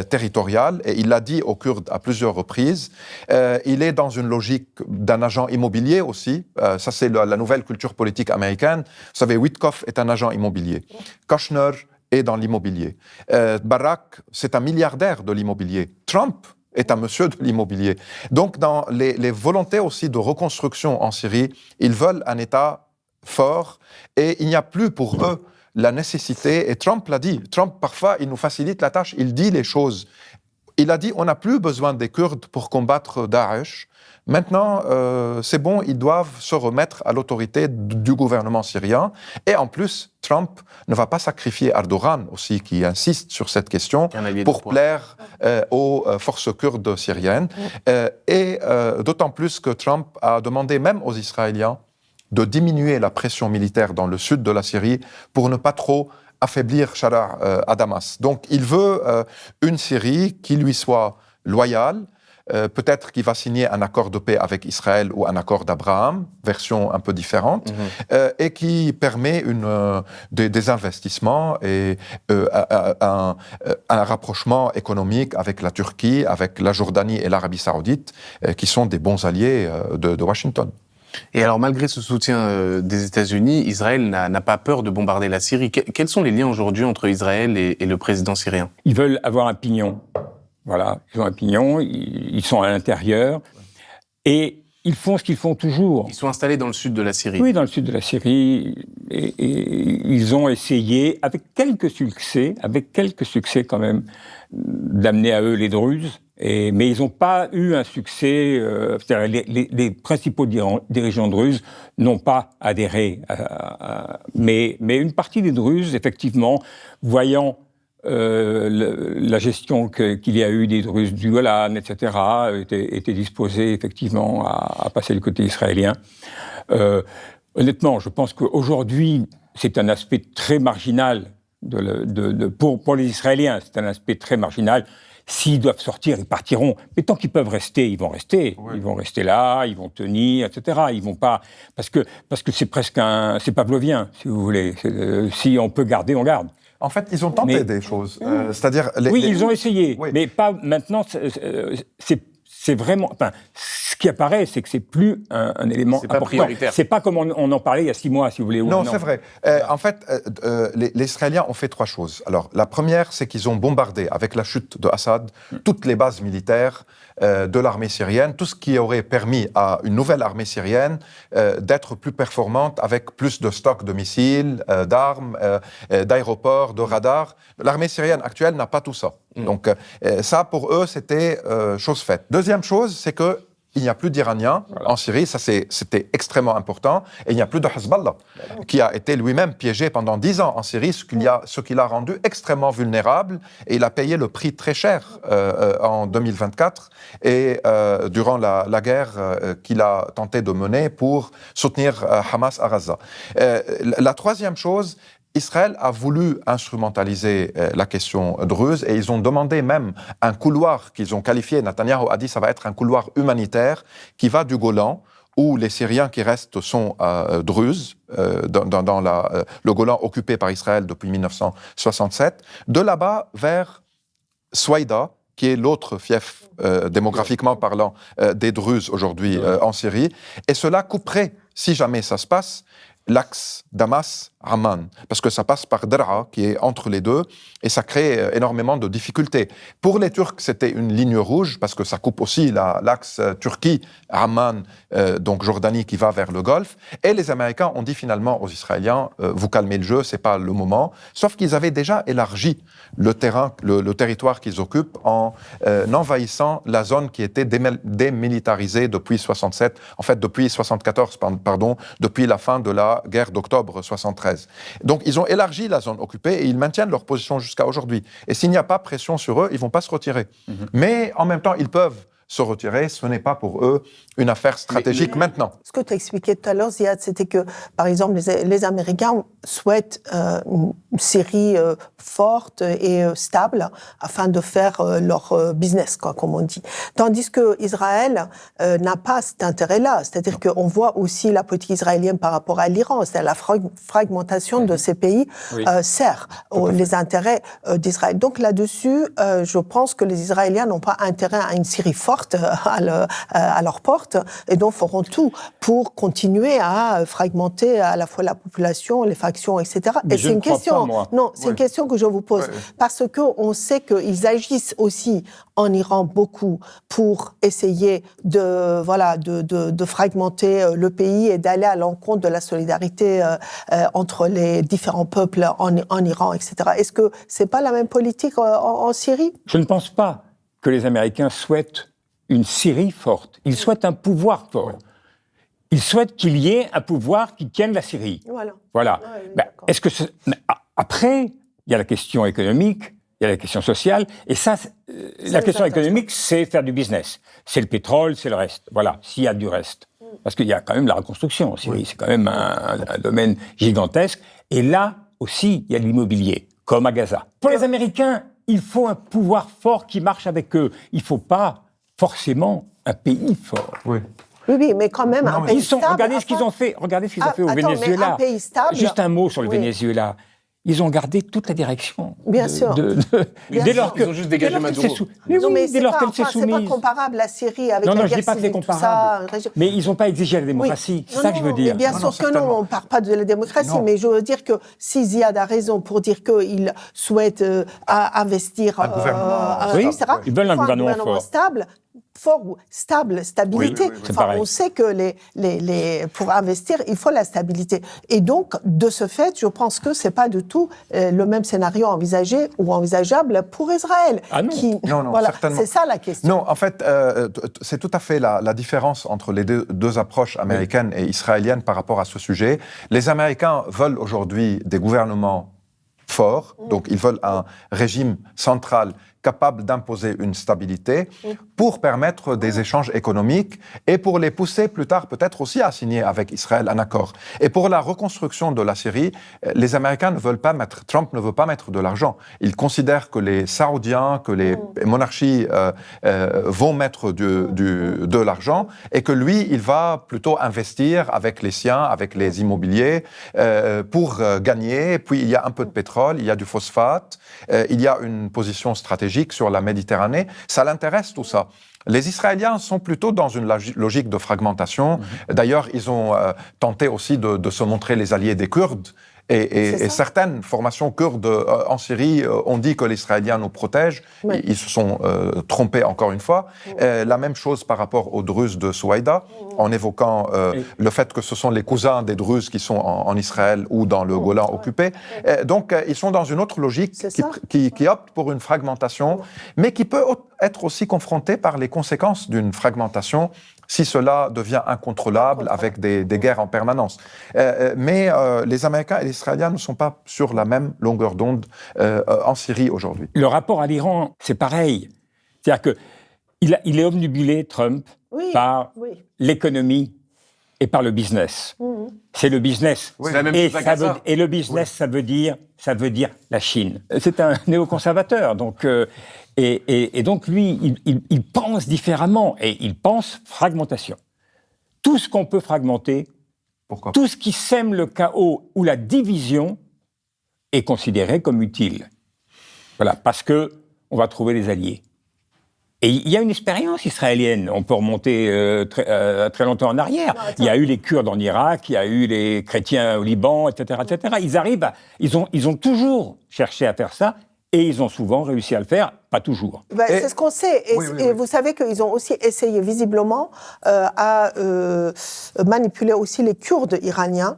territoriale. Et il l'a dit aux Kurdes à plusieurs reprises. Il est dans une logique d'un agent immobilier aussi. Ça, c'est la nouvelle culture politique américaine. Vous savez, Witkoff est un agent immobilier. Kushner est dans l'immobilier. Barak, c'est un milliardaire de l'immobilier. Trump est un monsieur de l'immobilier. Donc, dans les volontés aussi de reconstruction en Syrie, ils veulent un État fort, et il n'y a plus pour eux la nécessité, et Trump l'a dit, Trump parfois il nous facilite la tâche, il dit les choses. Il a dit on n'a plus besoin des Kurdes pour combattre Daesh, maintenant c'est bon, ils doivent se remettre à l'autorité du gouvernement syrien, et en plus Trump ne va pas sacrifier Erdogan aussi, qui insiste sur cette question, pour plaire aux forces kurdes syriennes, et d'autant plus que Trump a demandé même aux Israéliens de diminuer la pression militaire dans le sud de la Syrie pour ne pas trop affaiblir Sharaa à Damas. Donc il veut une Syrie qui lui soit loyale, peut-être qu'il va signer un accord de paix avec Israël ou un accord d'Abraham, version un peu différente, et qui permet des investissements et un rapprochement économique avec la Turquie, avec la Jordanie et l'Arabie saoudite, qui sont des bons alliés de Washington. Et alors, malgré ce soutien des États-Unis, Israël n'a pas peur de bombarder la Syrie. Quels sont les liens aujourd'hui entre Israël et le président syrien ? Ils veulent avoir un pignon. Voilà, ils ont un pignon, ils sont à l'intérieur, et ils font ce qu'ils font toujours. Ils sont installés dans le sud de la Syrie. Oui, dans le sud de la Syrie, et ils ont essayé, avec quelques succès quand même, d'amener à eux les Druzes. Mais ils n'ont pas eu un succès. C'est-à-dire les principaux dirigeants druzes n'ont pas adhéré. Mais une partie des Druzes, effectivement, voyant la gestion qu'il y a eu des Druzes du Golan, etc., étaient disposés effectivement à passer du côté israélien. Honnêtement, je pense qu'aujourd'hui, c'est un aspect très marginal pour les Israéliens. C'est un aspect très marginal. S'ils doivent sortir, ils partiront. Mais tant qu'ils peuvent rester, ils vont rester. Ouais. Ils vont rester là, ils vont tenir, etc. Ils vont pas... Parce que c'est presque c'est pavlovien, si vous voulez. Si on peut garder, on garde. En fait, ils ont tenté des choses. C'est-à-dire... ils ont essayé. Oui. Mais pas maintenant. C'est vraiment... Enfin, ce qui apparaît, c'est que c'est plus un élément important. Prioritaire. C'est pas comme on en parlait il y a 6 mois, si vous voulez. Non, c'est vrai. En fait, les Israéliens ont fait 3 choses. Alors, la première, c'est qu'ils ont bombardé, avec la chute de Assad, toutes les bases militaires de l'armée syrienne, tout ce qui aurait permis à une nouvelle armée syrienne d'être plus performante, avec plus de stocks de missiles, d'armes, d'aéroports, de radars. L'armée syrienne actuelle n'a pas tout ça. Donc, ça, pour eux, c'était chose faite. Deuxième chose, c'est que il n'y a plus d'Iraniens en Syrie, ça c'était extrêmement important, et il n'y a plus de Hezbollah, qui a été lui-même piégé pendant 10 ans en Syrie, ce qui l'a rendu extrêmement vulnérable, et il a payé le prix très cher en 2024, et durant la guerre qu'il a tenté de mener pour soutenir Hamas à Gaza. La troisième chose, Israël a voulu instrumentaliser la question druze et ils ont demandé même un couloir qu'ils ont qualifié, Netanyahou a dit ça va être un couloir humanitaire qui va du Golan, où les Syriens qui restent sont druzes, dans le Golan occupé par Israël depuis 1967, de là-bas vers Souaïda, qui est l'autre fief, démographiquement parlant, des Druzes aujourd'hui en Syrie. Et cela couperait, si jamais ça se passe, l'axe Damas-Amman, parce que ça passe par Daraa, qui est entre les deux, et ça crée énormément de difficultés. Pour les Turcs, c'était une ligne rouge, parce que ça coupe aussi l'axe Turquie-Amman, donc Jordanie, qui va vers le Golfe. Et les Américains ont dit finalement aux Israéliens, vous calmez le jeu, c'est pas le moment. Sauf qu'ils avaient déjà élargi le terrain, le territoire qu'ils occupent en envahissant la zone qui était démilitarisée depuis 67, en fait depuis 74, pardon, depuis la fin de la guerre d'octobre 73. Donc ils ont élargi la zone occupée et ils maintiennent leur position jusqu'à aujourd'hui. Et s'il n'y a pas pression sur eux, ils vont pas se retirer. Mais en même temps, ils peuvent se retirer, ce n'est pas pour eux une affaire stratégique maintenant. Ce que tu expliquais tout à l'heure, Ziad, c'était que, par exemple, les Américains souhaitent une Syrie forte et stable afin de faire leur business, quoi, comme on dit. Tandis que Israël n'a pas cet intérêt-là. C'est-à-dire qu'on voit aussi la politique israélienne par rapport à l'Iran. C'est-à-dire la fragmentation de ces pays sert les intérêts d'Israël. Donc là-dessus, je pense que les Israéliens n'ont pas intérêt à une Syrie forte à leur porte, et donc feront tout pour continuer à fragmenter à la fois la population, les factions, etc. Mais et c'est une question. Pas, non, c'est une question que je vous pose parce que on sait qu'ils agissent aussi en Iran beaucoup pour essayer de fragmenter le pays et d'aller à l'encontre de la solidarité entre les différents peuples en Iran, etc. Est-ce que c'est pas la même politique en Syrie? Je ne pense pas que les Américains souhaitent une Syrie forte. Ils souhaitent un pouvoir fort. Ils souhaitent qu'il y ait un pouvoir qui tienne la Syrie. Voilà. Ouais, est-ce que après, il y a la question économique, il y a la question sociale, et ça, la question économique, c'est faire du business. C'est le pétrole, c'est le reste. Voilà, s'il y a du reste. Parce qu'il y a quand même la reconstruction en Syrie. C'est quand même un domaine gigantesque. Et là aussi, il y a de l'immobilier, comme à Gaza. Pour les Américains, il faut un pouvoir fort qui marche avec eux. Il ne faut pas forcément un pays fort. Oui, mais quand même un pays stable. Regardez ce qu'ils ont fait. Regardez ce qu'ils ont fait au Venezuela. Un pays stable. Juste un mot sur le Venezuela. Ils ont gardé toute la direction. Bien sûr. Dès lors ils ont juste dégagé Maduro. Mais dès lors qu'elle s'est soumise. C'est pas comparable la Syrie avec la guerre civile. Non, je dis pas que c'est comparable. Mais ils n'ont pas exigé la démocratie. C'est ça que je veux dire. Bien sûr que non, on ne parle pas de la démocratie. Mais je veux dire que si Ziad a raison pour dire qu'il souhaite investir, ils veulent un gouvernement stable. Stabilité. On sait que pour investir, il faut la stabilité. Et donc, de ce fait, je pense que c'est pas du tout le même scénario envisagé ou envisageable pour Israël. Ah non, non, certainement. C'est ça la question. Non, en fait, c'est tout à fait la différence entre les deux approches américaines et israéliennes par rapport à ce sujet. Les Américains veulent aujourd'hui des gouvernements forts, donc ils veulent un régime central capable d'imposer une stabilité pour permettre des échanges économiques et pour les pousser plus tard peut-être aussi à signer avec Israël un accord. Et pour la reconstruction de la Syrie, les Américains ne veulent pas mettre, Trump ne veut pas mettre de l'argent. Il considère que les Saoudiens, que les monarchies vont mettre de l'argent et que lui, il va plutôt investir avec les siens, avec les immobiliers pour gagner. Puis il y a un peu de pétrole, il y a du phosphate, il y a une position stratégique sur la Méditerranée, ça l'intéresse tout ça. Les Israéliens sont plutôt dans une logique de fragmentation. D'ailleurs, ils ont tenté aussi de se montrer les alliés des Kurdes. Et certaines formations kurdes en Syrie ont dit que les Israéliens nous protègent. Oui. Ils se sont trompés encore une fois. La même chose par rapport aux Druzes de Souaïda, en évoquant le fait que ce sont les cousins des Druzes qui sont en Israël ou dans le Golan occupé. Donc, ils sont dans une autre logique qui opte pour une fragmentation, mais qui peut être aussi confrontée par les conséquences d'une fragmentation si cela devient incontrôlable avec des guerres en permanence. Mais les Américains et les Israéliens ne sont pas sur la même longueur d'onde en Syrie aujourd'hui. Le rapport à l'Iran, c'est pareil. C'est-à-dire qu'il est obnubilé, Trump, par l'économie et par le business. C'est le business. C'est la même chose à Gaza. Et le business, ça veut dire la Chine. C'est un néoconservateur, donc... Et donc, lui, il pense différemment, et il pense fragmentation. Tout ce qu'on peut fragmenter, tout ce qui sème le chaos ou la division, est considéré comme utile. Voilà, parce qu'on va trouver des alliés. Et il y a une expérience israélienne, on peut remonter très longtemps en arrière. Il y a eu les Kurdes en Irak, il y a eu les chrétiens au Liban, etc., etc. Ils ont toujours cherché à faire ça, et ils ont souvent réussi à le faire, pas toujours. C'est ce qu'on sait. Et vous savez qu'ils ont aussi essayé visiblement à manipuler aussi les Kurdes iraniens,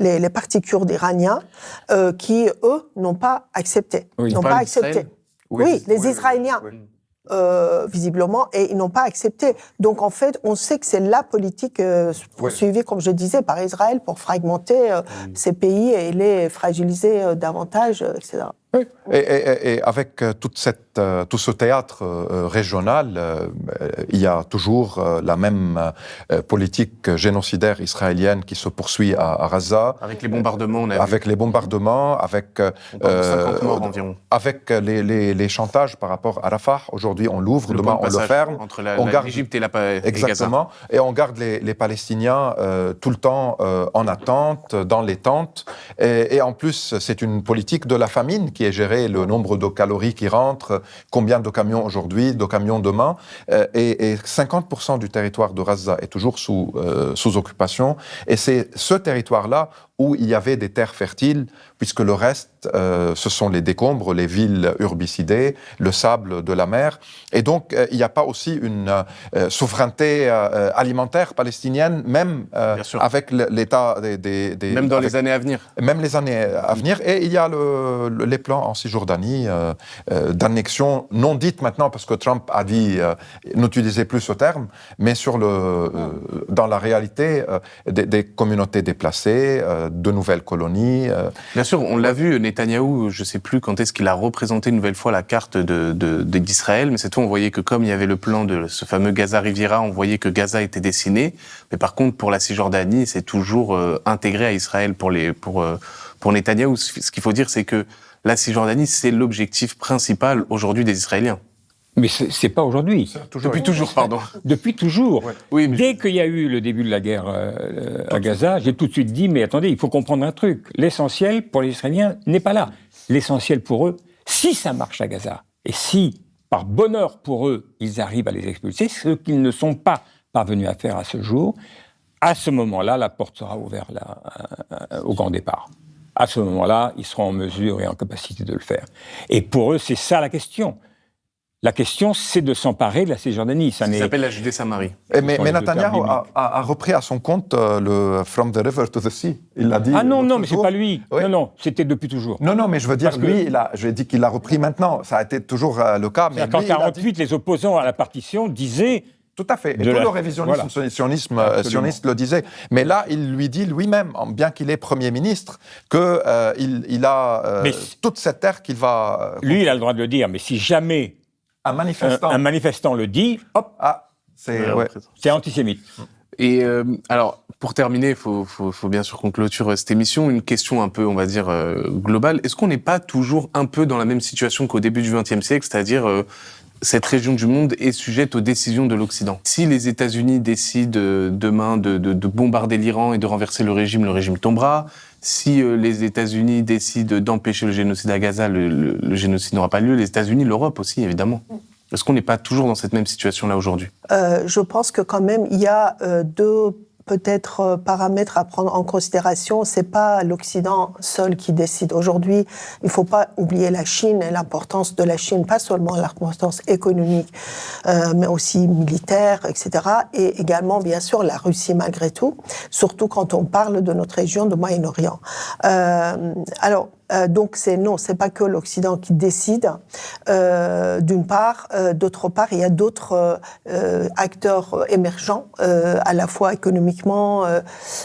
les partis kurdes iraniens, qui, eux, n'ont pas accepté. N'ont pas accepté. Les Israéliens. Visiblement, et ils n'ont pas accepté. Donc, en fait, on sait que c'est la politique poursuivie, comme je disais, par Israël pour fragmenter ces pays et les fragiliser davantage, etc. Et avec tout ce théâtre régional, il y a toujours la même politique génocidaire israélienne qui se poursuit à Gaza. Avec les bombardements, on a avec vu. Les bombardements, avec 50 morts environ. Avec les chantages par rapport à Rafah. Aujourd'hui, on l'ouvre, demain on le ferme. Entre l'Égypte et Gaza. Exactement. Et on garde les Palestiniens tout le temps en attente, dans les tentes. Et en plus, c'est une politique de la famine qui est gérée, le nombre de calories qui rentrent, combien de camions aujourd'hui, de camions demain. Et 50% du territoire de Gaza est toujours sous occupation. Et c'est ce territoire-là où il y avait des terres fertiles, puisque le reste, ce sont les décombres, les villes urbicidées, le sable de la mer. Et donc, il n'y a pas aussi une souveraineté alimentaire palestinienne, même avec l'État des... Même dans les années à venir. Même les années à venir. Et il y a les plans en Cisjordanie d'annexion non dite maintenant, parce que Trump a dit n'utilisez plus ce terme, mais dans la réalité, des communautés déplacées, de nouvelles colonies. Bien sûr, on l'a vu, Netanyahou, je ne sais plus quand est-ce qu'il a représenté une nouvelle fois la carte d'Israël, mais cette fois on voyait que comme il y avait le plan de ce fameux Gaza Riviera, on voyait que Gaza était dessiné, mais par contre pour la Cisjordanie, c'est toujours intégré à Israël pour Netanyahou. Ce qu'il faut dire, c'est que la Cisjordanie, c'est l'objectif principal aujourd'hui des Israéliens. Mais c'est pas aujourd'hui. Depuis toujours, pardon. Depuis toujours. Ouais. Oui, mais dès qu'il y a eu le début de la guerre à Gaza, j'ai tout de suite dit, mais attendez, il faut comprendre un truc. L'essentiel pour les Israéliens n'est pas là. L'essentiel pour eux, si ça marche à Gaza, et si, par bonheur pour eux, ils arrivent à les expulser, ce qu'ils ne sont pas parvenus à faire à ce jour, à ce moment-là, la porte sera ouverte au grand départ. À ce moment-là, ils seront en mesure et en capacité de le faire. Et pour eux, c'est ça la question. La question, c'est de s'emparer de la Cisjordanie. Ça s'appelle la Judée-Samarie. Mais Netanyahou a repris à son compte le « From the river to the sea ». Il l'a dit. Ah non, mais c'est pas lui. Oui. Non, c'était depuis toujours. Non, mais je veux dire, je dis qu'il l'a repris maintenant. Ça a été toujours le cas. Mais en 1948, les opposants à la partition disaient... Tout à fait. Et tout le révisionnisme sioniste le disait. Mais là, il lui dit lui-même, bien qu'il est Premier ministre, qu'il a toute cette terre qu'il va... Lui, il a le droit de le dire, mais si jamais un manifestant le dit, hop, c'est antisémite. Et alors, pour terminer, il faut bien sûr qu'on clôture cette émission. Une question un peu, on va dire, globale. Est-ce qu'on n'est pas toujours un peu dans la même situation qu'au début du XXe siècle, c'est-à-dire... cette région du monde est sujette aux décisions de l'Occident. Si les États-Unis décident demain de bombarder l'Iran et de renverser le régime tombera. Si les États-Unis décident d'empêcher le génocide à Gaza, le génocide n'aura pas lieu. Les États-Unis, l'Europe aussi, évidemment. Est-ce qu'on n'est pas toujours dans cette même situation-là aujourd'hui ? Je pense que quand même, il y a deux peut-être paramètres à prendre en considération. C'est pas l'Occident seul qui décide. Aujourd'hui, il faut pas oublier la Chine et l'importance de la Chine, pas seulement l'importance économique, mais aussi militaire, etc. Et également, bien sûr, la Russie malgré tout, surtout quand on parle de notre région de Moyen-Orient. Alors, Donc c'est pas que l'Occident qui décide, d'une part. D'autre part, il y a d'autres acteurs émergents, à la fois économiquement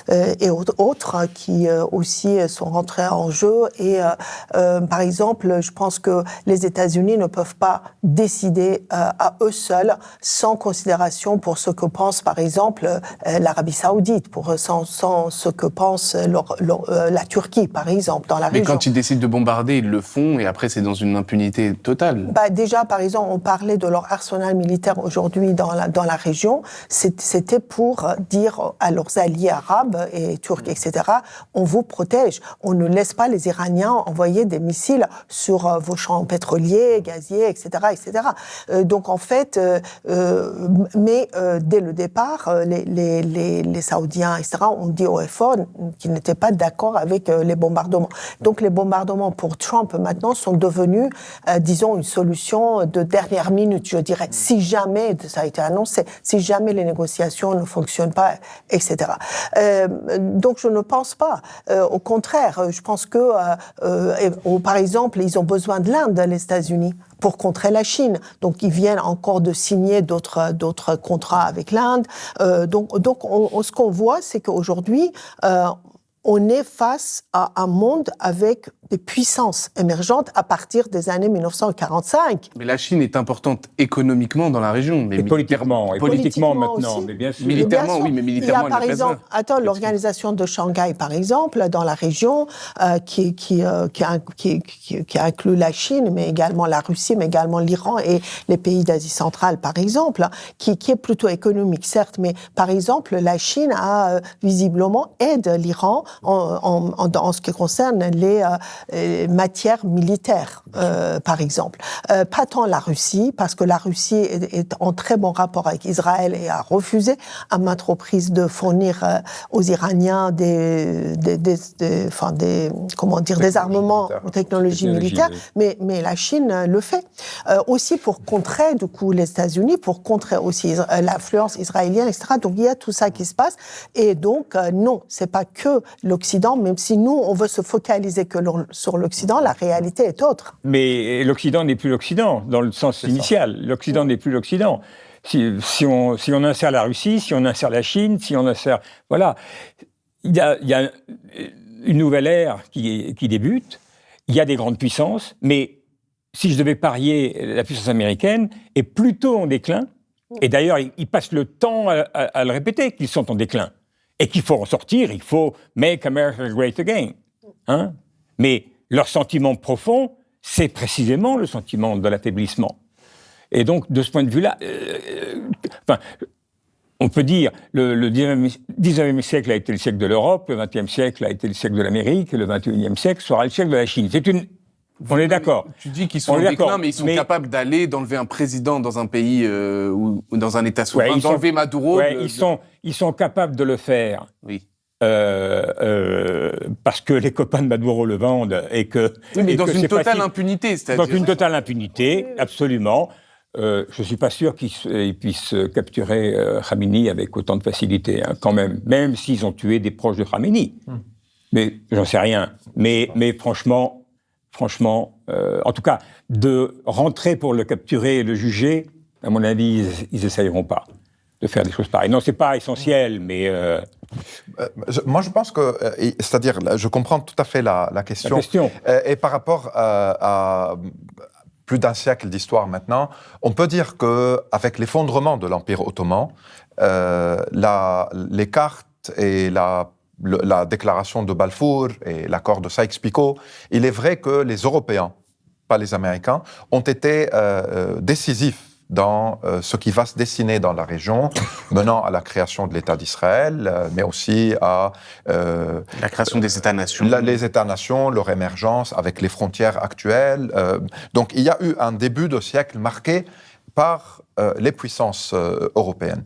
et autres, qui aussi sont rentrés en jeu. Et par exemple, je pense que les États-Unis ne peuvent pas décider à eux seuls, sans considération pour ce que pense, par exemple, l'Arabie Saoudite, sans ce que pense la Turquie, par exemple, dans la région. Mais quand ils décident de bombarder, ils le font, et après c'est dans une impunité totale. Déjà, par exemple, on parlait de leur arsenal militaire aujourd'hui dans la région. C'était pour dire à leurs alliés arabes et turcs, etc., on vous protège. On ne laisse pas les Iraniens envoyer des missiles sur vos champs pétroliers, gaziers, etc., etc. Donc, en fait, dès le départ, les Saoudiens, etc., ont dit au FO qu'ils n'étaient pas d'accord avec les bombardements. Donc, les bombardements pour Trump, maintenant, sont devenus, disons, une solution de dernière minute, je dirais, si jamais, ça a été annoncé, si jamais les négociations ne fonctionnent pas, etc. Donc, je ne pense pas. Au contraire, je pense que, par exemple, ils ont besoin de l'Inde, les États-Unis, pour contrer la Chine. Donc, ils viennent encore de signer d'autres contrats avec l'Inde. Donc, ce qu'on voit, c'est qu'aujourd'hui, on est face à un monde avec des puissances émergentes à partir des années 1945. Mais la Chine est importante économiquement dans la région. Mais et politiquement maintenant, aussi. Mais bien sûr. Militairement, oui, mais militairement, il y a, par exemple, l'organisation de Shanghai, par exemple, dans la région, qui inclut la Chine, mais également la Russie, mais également l'Iran et les pays d'Asie centrale, par exemple, qui est plutôt économique, certes, mais par exemple, la Chine a visiblement aide l'Iran en ce qui concerne les matières militaires, par exemple. Pas tant la Russie, parce que la Russie est en très bon rapport avec Israël et a refusé à maintes reprises de fournir aux Iraniens des armements ou technologies militaires, mais la Chine le fait. Aussi pour contrer, du coup, les États-Unis, pour contrer aussi l'influence israélienne, etc. Donc, il y a tout ça qui se passe. Et donc, non, c'est pas que l'Occident, même si nous, on veut se focaliser que sur l'Occident, la réalité est autre. Mais l'Occident n'est plus l'Occident, dans le sens initial. L'Occident n'est plus l'Occident. Si on insère la Russie, si on insère la Chine, si on insère... Voilà. Il y a une nouvelle ère qui débute. Il y a des grandes puissances, mais si je devais parier, la puissance américaine est plutôt en déclin. Et d'ailleurs, ils passent le temps à le répéter, qu'ils sont en déclin. Et qu'il faut en sortir, il faut « make America great again ». Hein? Mais leur sentiment profond, c'est précisément le sentiment de l'affaiblissement. Et donc, de ce point de vue-là, on peut dire le 19e siècle a été le siècle de l'Europe, le 20e siècle a été le siècle de l'Amérique, et le 21e siècle sera le siècle de la Chine. On est d'accord. Tu dis qu'ils sont en déclin, mais ils sont capables d'enlever un président dans un pays ou dans un État souverain, d'enlever Maduro. Ils sont capables de le faire. Oui. Parce que les copains de Maduro le vendent et que... Oui, mais dans une totale impunité, c'est-à-dire... Dans une totale impunité, absolument. Je ne suis pas sûr qu'ils puissent capturer Khamenei avec autant de facilité, hein, quand même s'ils ont tué des proches de Khamenei. Mais j'en sais rien. Mais franchement, en tout cas, de rentrer pour le capturer et le juger, à mon avis, ils n'essayeront pas de faire des choses pareilles. Non, c'est pas essentiel, mais... Moi, je pense que... c'est-à-dire, je comprends tout à fait la question. Et par rapport à plus d'un siècle d'histoire maintenant, on peut dire qu'avec l'effondrement de l'Empire ottoman, les cartes et la déclaration de Balfour et l'accord de Sykes-Picot, il est vrai que les Européens, pas les Américains, ont été décisifs dans ce qui va se dessiner dans la région, menant à la création de l'État d'Israël, mais aussi à... la création des États-nations. Les États-nations, leur émergence avec les frontières actuelles. Donc il y a eu un début de siècle marqué par les puissances européennes.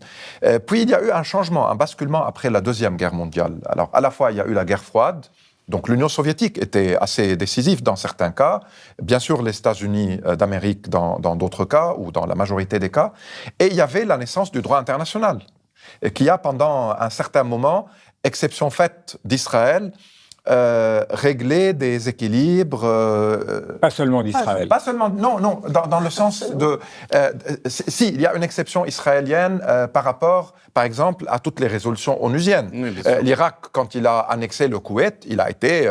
Puis il y a eu un changement, un basculement après la Deuxième Guerre mondiale. Alors à la fois il y a eu la guerre froide, donc l'Union soviétique était assez décisive dans certains cas, bien sûr les États-Unis d'Amérique dans d'autres cas, ou dans la majorité des cas, et il y avait la naissance du droit international, qui a pendant un certain moment, exception faite d'Israël, régler des équilibres. Pas seulement d'Israël. Pas seulement, non, dans le sens de... si, il y a une exception israélienne par rapport, par exemple, à toutes les résolutions onusiennes. Oui, bien sûr. L'Irak, quand il a annexé le Koweït, il a été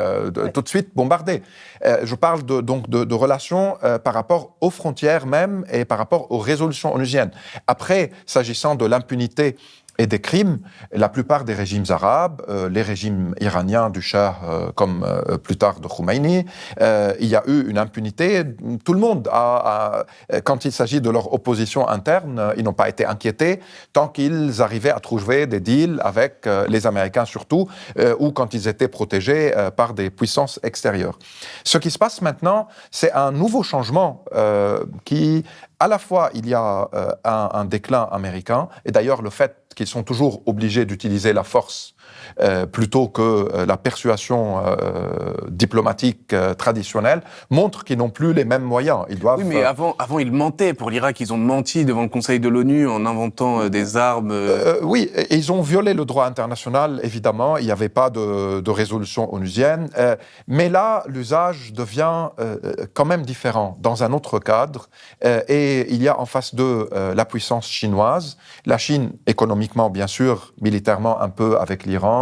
tout de suite bombardé. Je parle donc de relations par rapport aux frontières même et par rapport aux résolutions onusiennes. Après, s'agissant de l'impunité et des crimes, la plupart des régimes arabes, les régimes iraniens du Shah, comme plus tard de Khomeini, il y a eu une impunité. Tout le monde quand il s'agit de leur opposition interne, ils n'ont pas été inquiétés tant qu'ils arrivaient à trouver des deals avec les Américains surtout, ou quand ils étaient protégés par des puissances extérieures. Ce qui se passe maintenant, c'est un nouveau changement qui, à la fois, il y a un déclin américain, et d'ailleurs le fait qu'ils sont toujours obligés d'utiliser la force plutôt que la persuasion diplomatique traditionnelle, montre qu'ils n'ont plus les mêmes moyens. Ils doivent... Oui, mais avant, ils mentaient. Pour l'Irak, ils ont menti devant le Conseil de l'ONU en inventant des armes. Oui, et ils ont violé le droit international, évidemment. Il n'y avait pas de résolution onusienne. Mais là, l'usage devient quand même différent, dans un autre cadre. Et il y a en face d'eux la puissance chinoise. La Chine, économiquement, bien sûr, militairement, un peu avec l'Iran,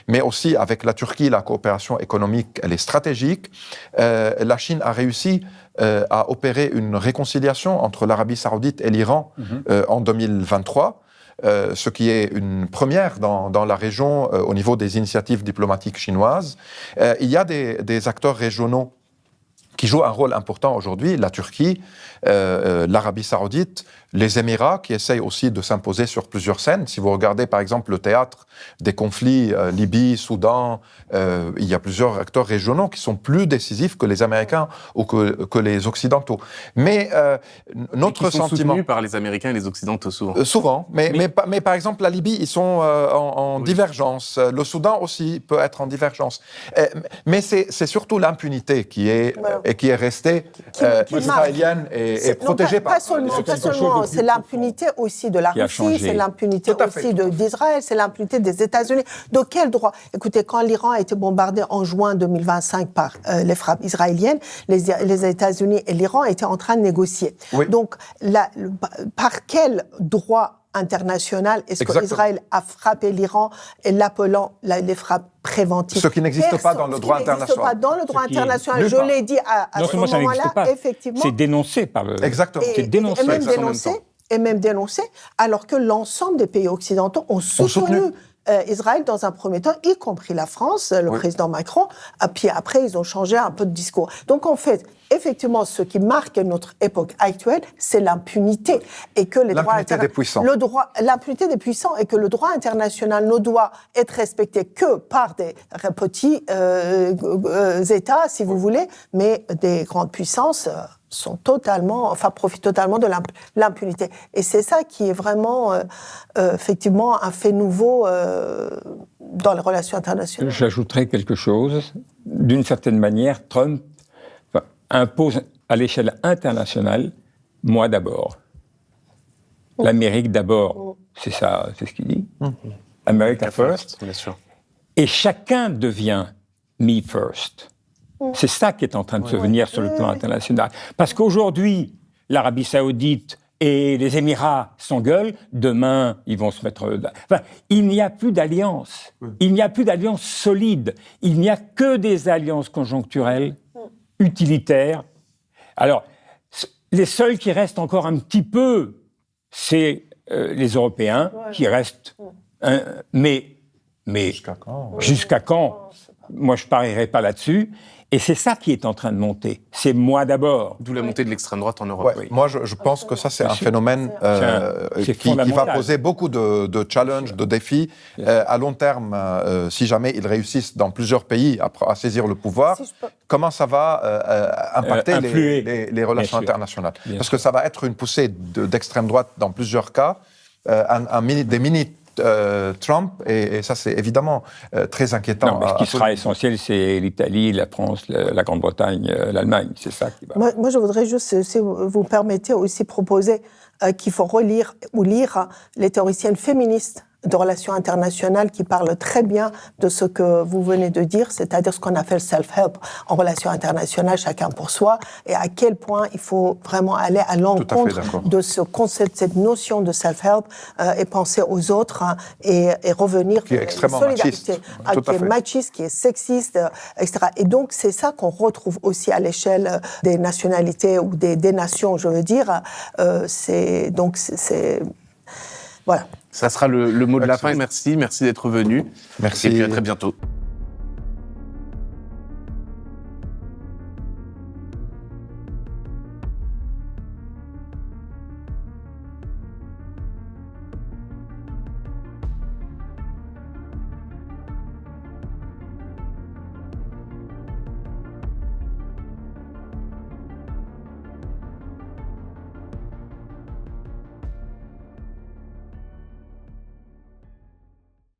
mais aussi avec la Turquie, la coopération économique, elle est stratégique. La Chine a réussi à opérer une réconciliation entre l'Arabie saoudite et l'Iran en 2023. Ce qui est une première dans la région au niveau des initiatives diplomatiques chinoises. Il y a des acteurs régionaux qui jouent un rôle important aujourd'hui, la Turquie, l'Arabie saoudite, les Émirats, qui essayent aussi de s'imposer sur plusieurs scènes. Si vous regardez par exemple le théâtre des conflits Libye, Soudan, il y a plusieurs acteurs régionaux qui sont plus décisifs que les Américains ou que les Occidentaux. Mais notre qui sont sentiment... soutenus par les Américains et les Occidentaux souvent. Souvent, mais par exemple la Libye, ils sont en divergence. Le Soudan aussi peut être en divergence. Mais c'est surtout l'impunité qui est restée israélienne et protégée par... Pas seulement, c'est l'impunité aussi de la Russie, c'est l'impunité aussi d'Israël, c'est l'impunité des États-Unis. De quel droit? Écoutez, quand l'Iran a été bombardé en juin 2025 par les frappes israéliennes, les États-Unis et l'Iran étaient en train de négocier. Oui. Donc, par quel droit international est-ce qu'Israël a frappé l'Iran et l'appelant les frappes préventives? Ce qui n'existe pas dans le droit international. Ce qui n'existe pas dans le droit international. Je l'ai dit à ce moment-là, effectivement. C'est dénoncé par le... Exactement. C'est dénoncé. Et même dénoncé, alors que l'ensemble des pays occidentaux ont soutenu Israël dans un premier temps, y compris la France, le président Macron, puis après ils ont changé un peu de discours. Donc en fait, effectivement, ce qui marque notre époque actuelle, c'est l'impunité et que les droits des puissants. L'impunité des puissants et que le droit international ne doit être respecté que par des petits États, si vous voulez, mais des grandes puissances profitent totalement de l'impunité. Et c'est ça qui est vraiment, effectivement, un fait nouveau dans les relations internationales. J'ajouterais quelque chose. D'une certaine manière, Trump impose à l'échelle internationale, moi d'abord. L'Amérique d'abord, c'est ça, c'est ce qu'il dit. America first. Bien sûr. Et chacun devient me first. C'est ça qui est en train de se venir sur le plan international. Parce qu'aujourd'hui, l'Arabie saoudite et les Émirats s'engueulent, demain, ils vont se mettre... Enfin, il n'y a plus d'alliance. Il n'y a plus d'alliance solide. Il n'y a que des alliances conjoncturelles, utilitaires. Alors, les seuls qui restent encore un petit peu, c'est les Européens qui restent... mais jusqu'à quand Moi, je ne parierai pas là-dessus. Et c'est ça qui est en train de monter. C'est moi d'abord. D'où la montée de l'extrême droite en Europe. Ouais, moi, je pense que ça, c'est un phénomène qui va poser beaucoup de challenges, de défis. À long terme, si jamais ils réussissent dans plusieurs pays à saisir le pouvoir, comment ça va impacter les relations internationales? Parce que ça va être une poussée d'extrême droite dans plusieurs cas, des mini Trump, et ça c'est évidemment très inquiétant. Non, mais ce qui sera essentiel, c'est l'Italie, la France, la Grande-Bretagne, l'Allemagne, c'est ça qui va... Moi, je voudrais juste, si vous permettez, aussi proposer qu'il faut relire ou lire les théoriciennes féministes de relations internationales qui parle très bien de ce que vous venez de dire, c'est-à-dire ce qu'on appelle self-help en relations internationales, chacun pour soi, et à quel point il faut vraiment aller à l'encontre de ce concept, cette notion de self-help et penser aux autres et revenir qui est extrêmement machiste, qui est machiste, qui est sexiste, etc. Et donc c'est ça qu'on retrouve aussi à l'échelle des nationalités ou des nations, je veux dire. Voilà. Ça sera le mot de la fin. Merci d'être venu. Merci. Et puis à très bientôt.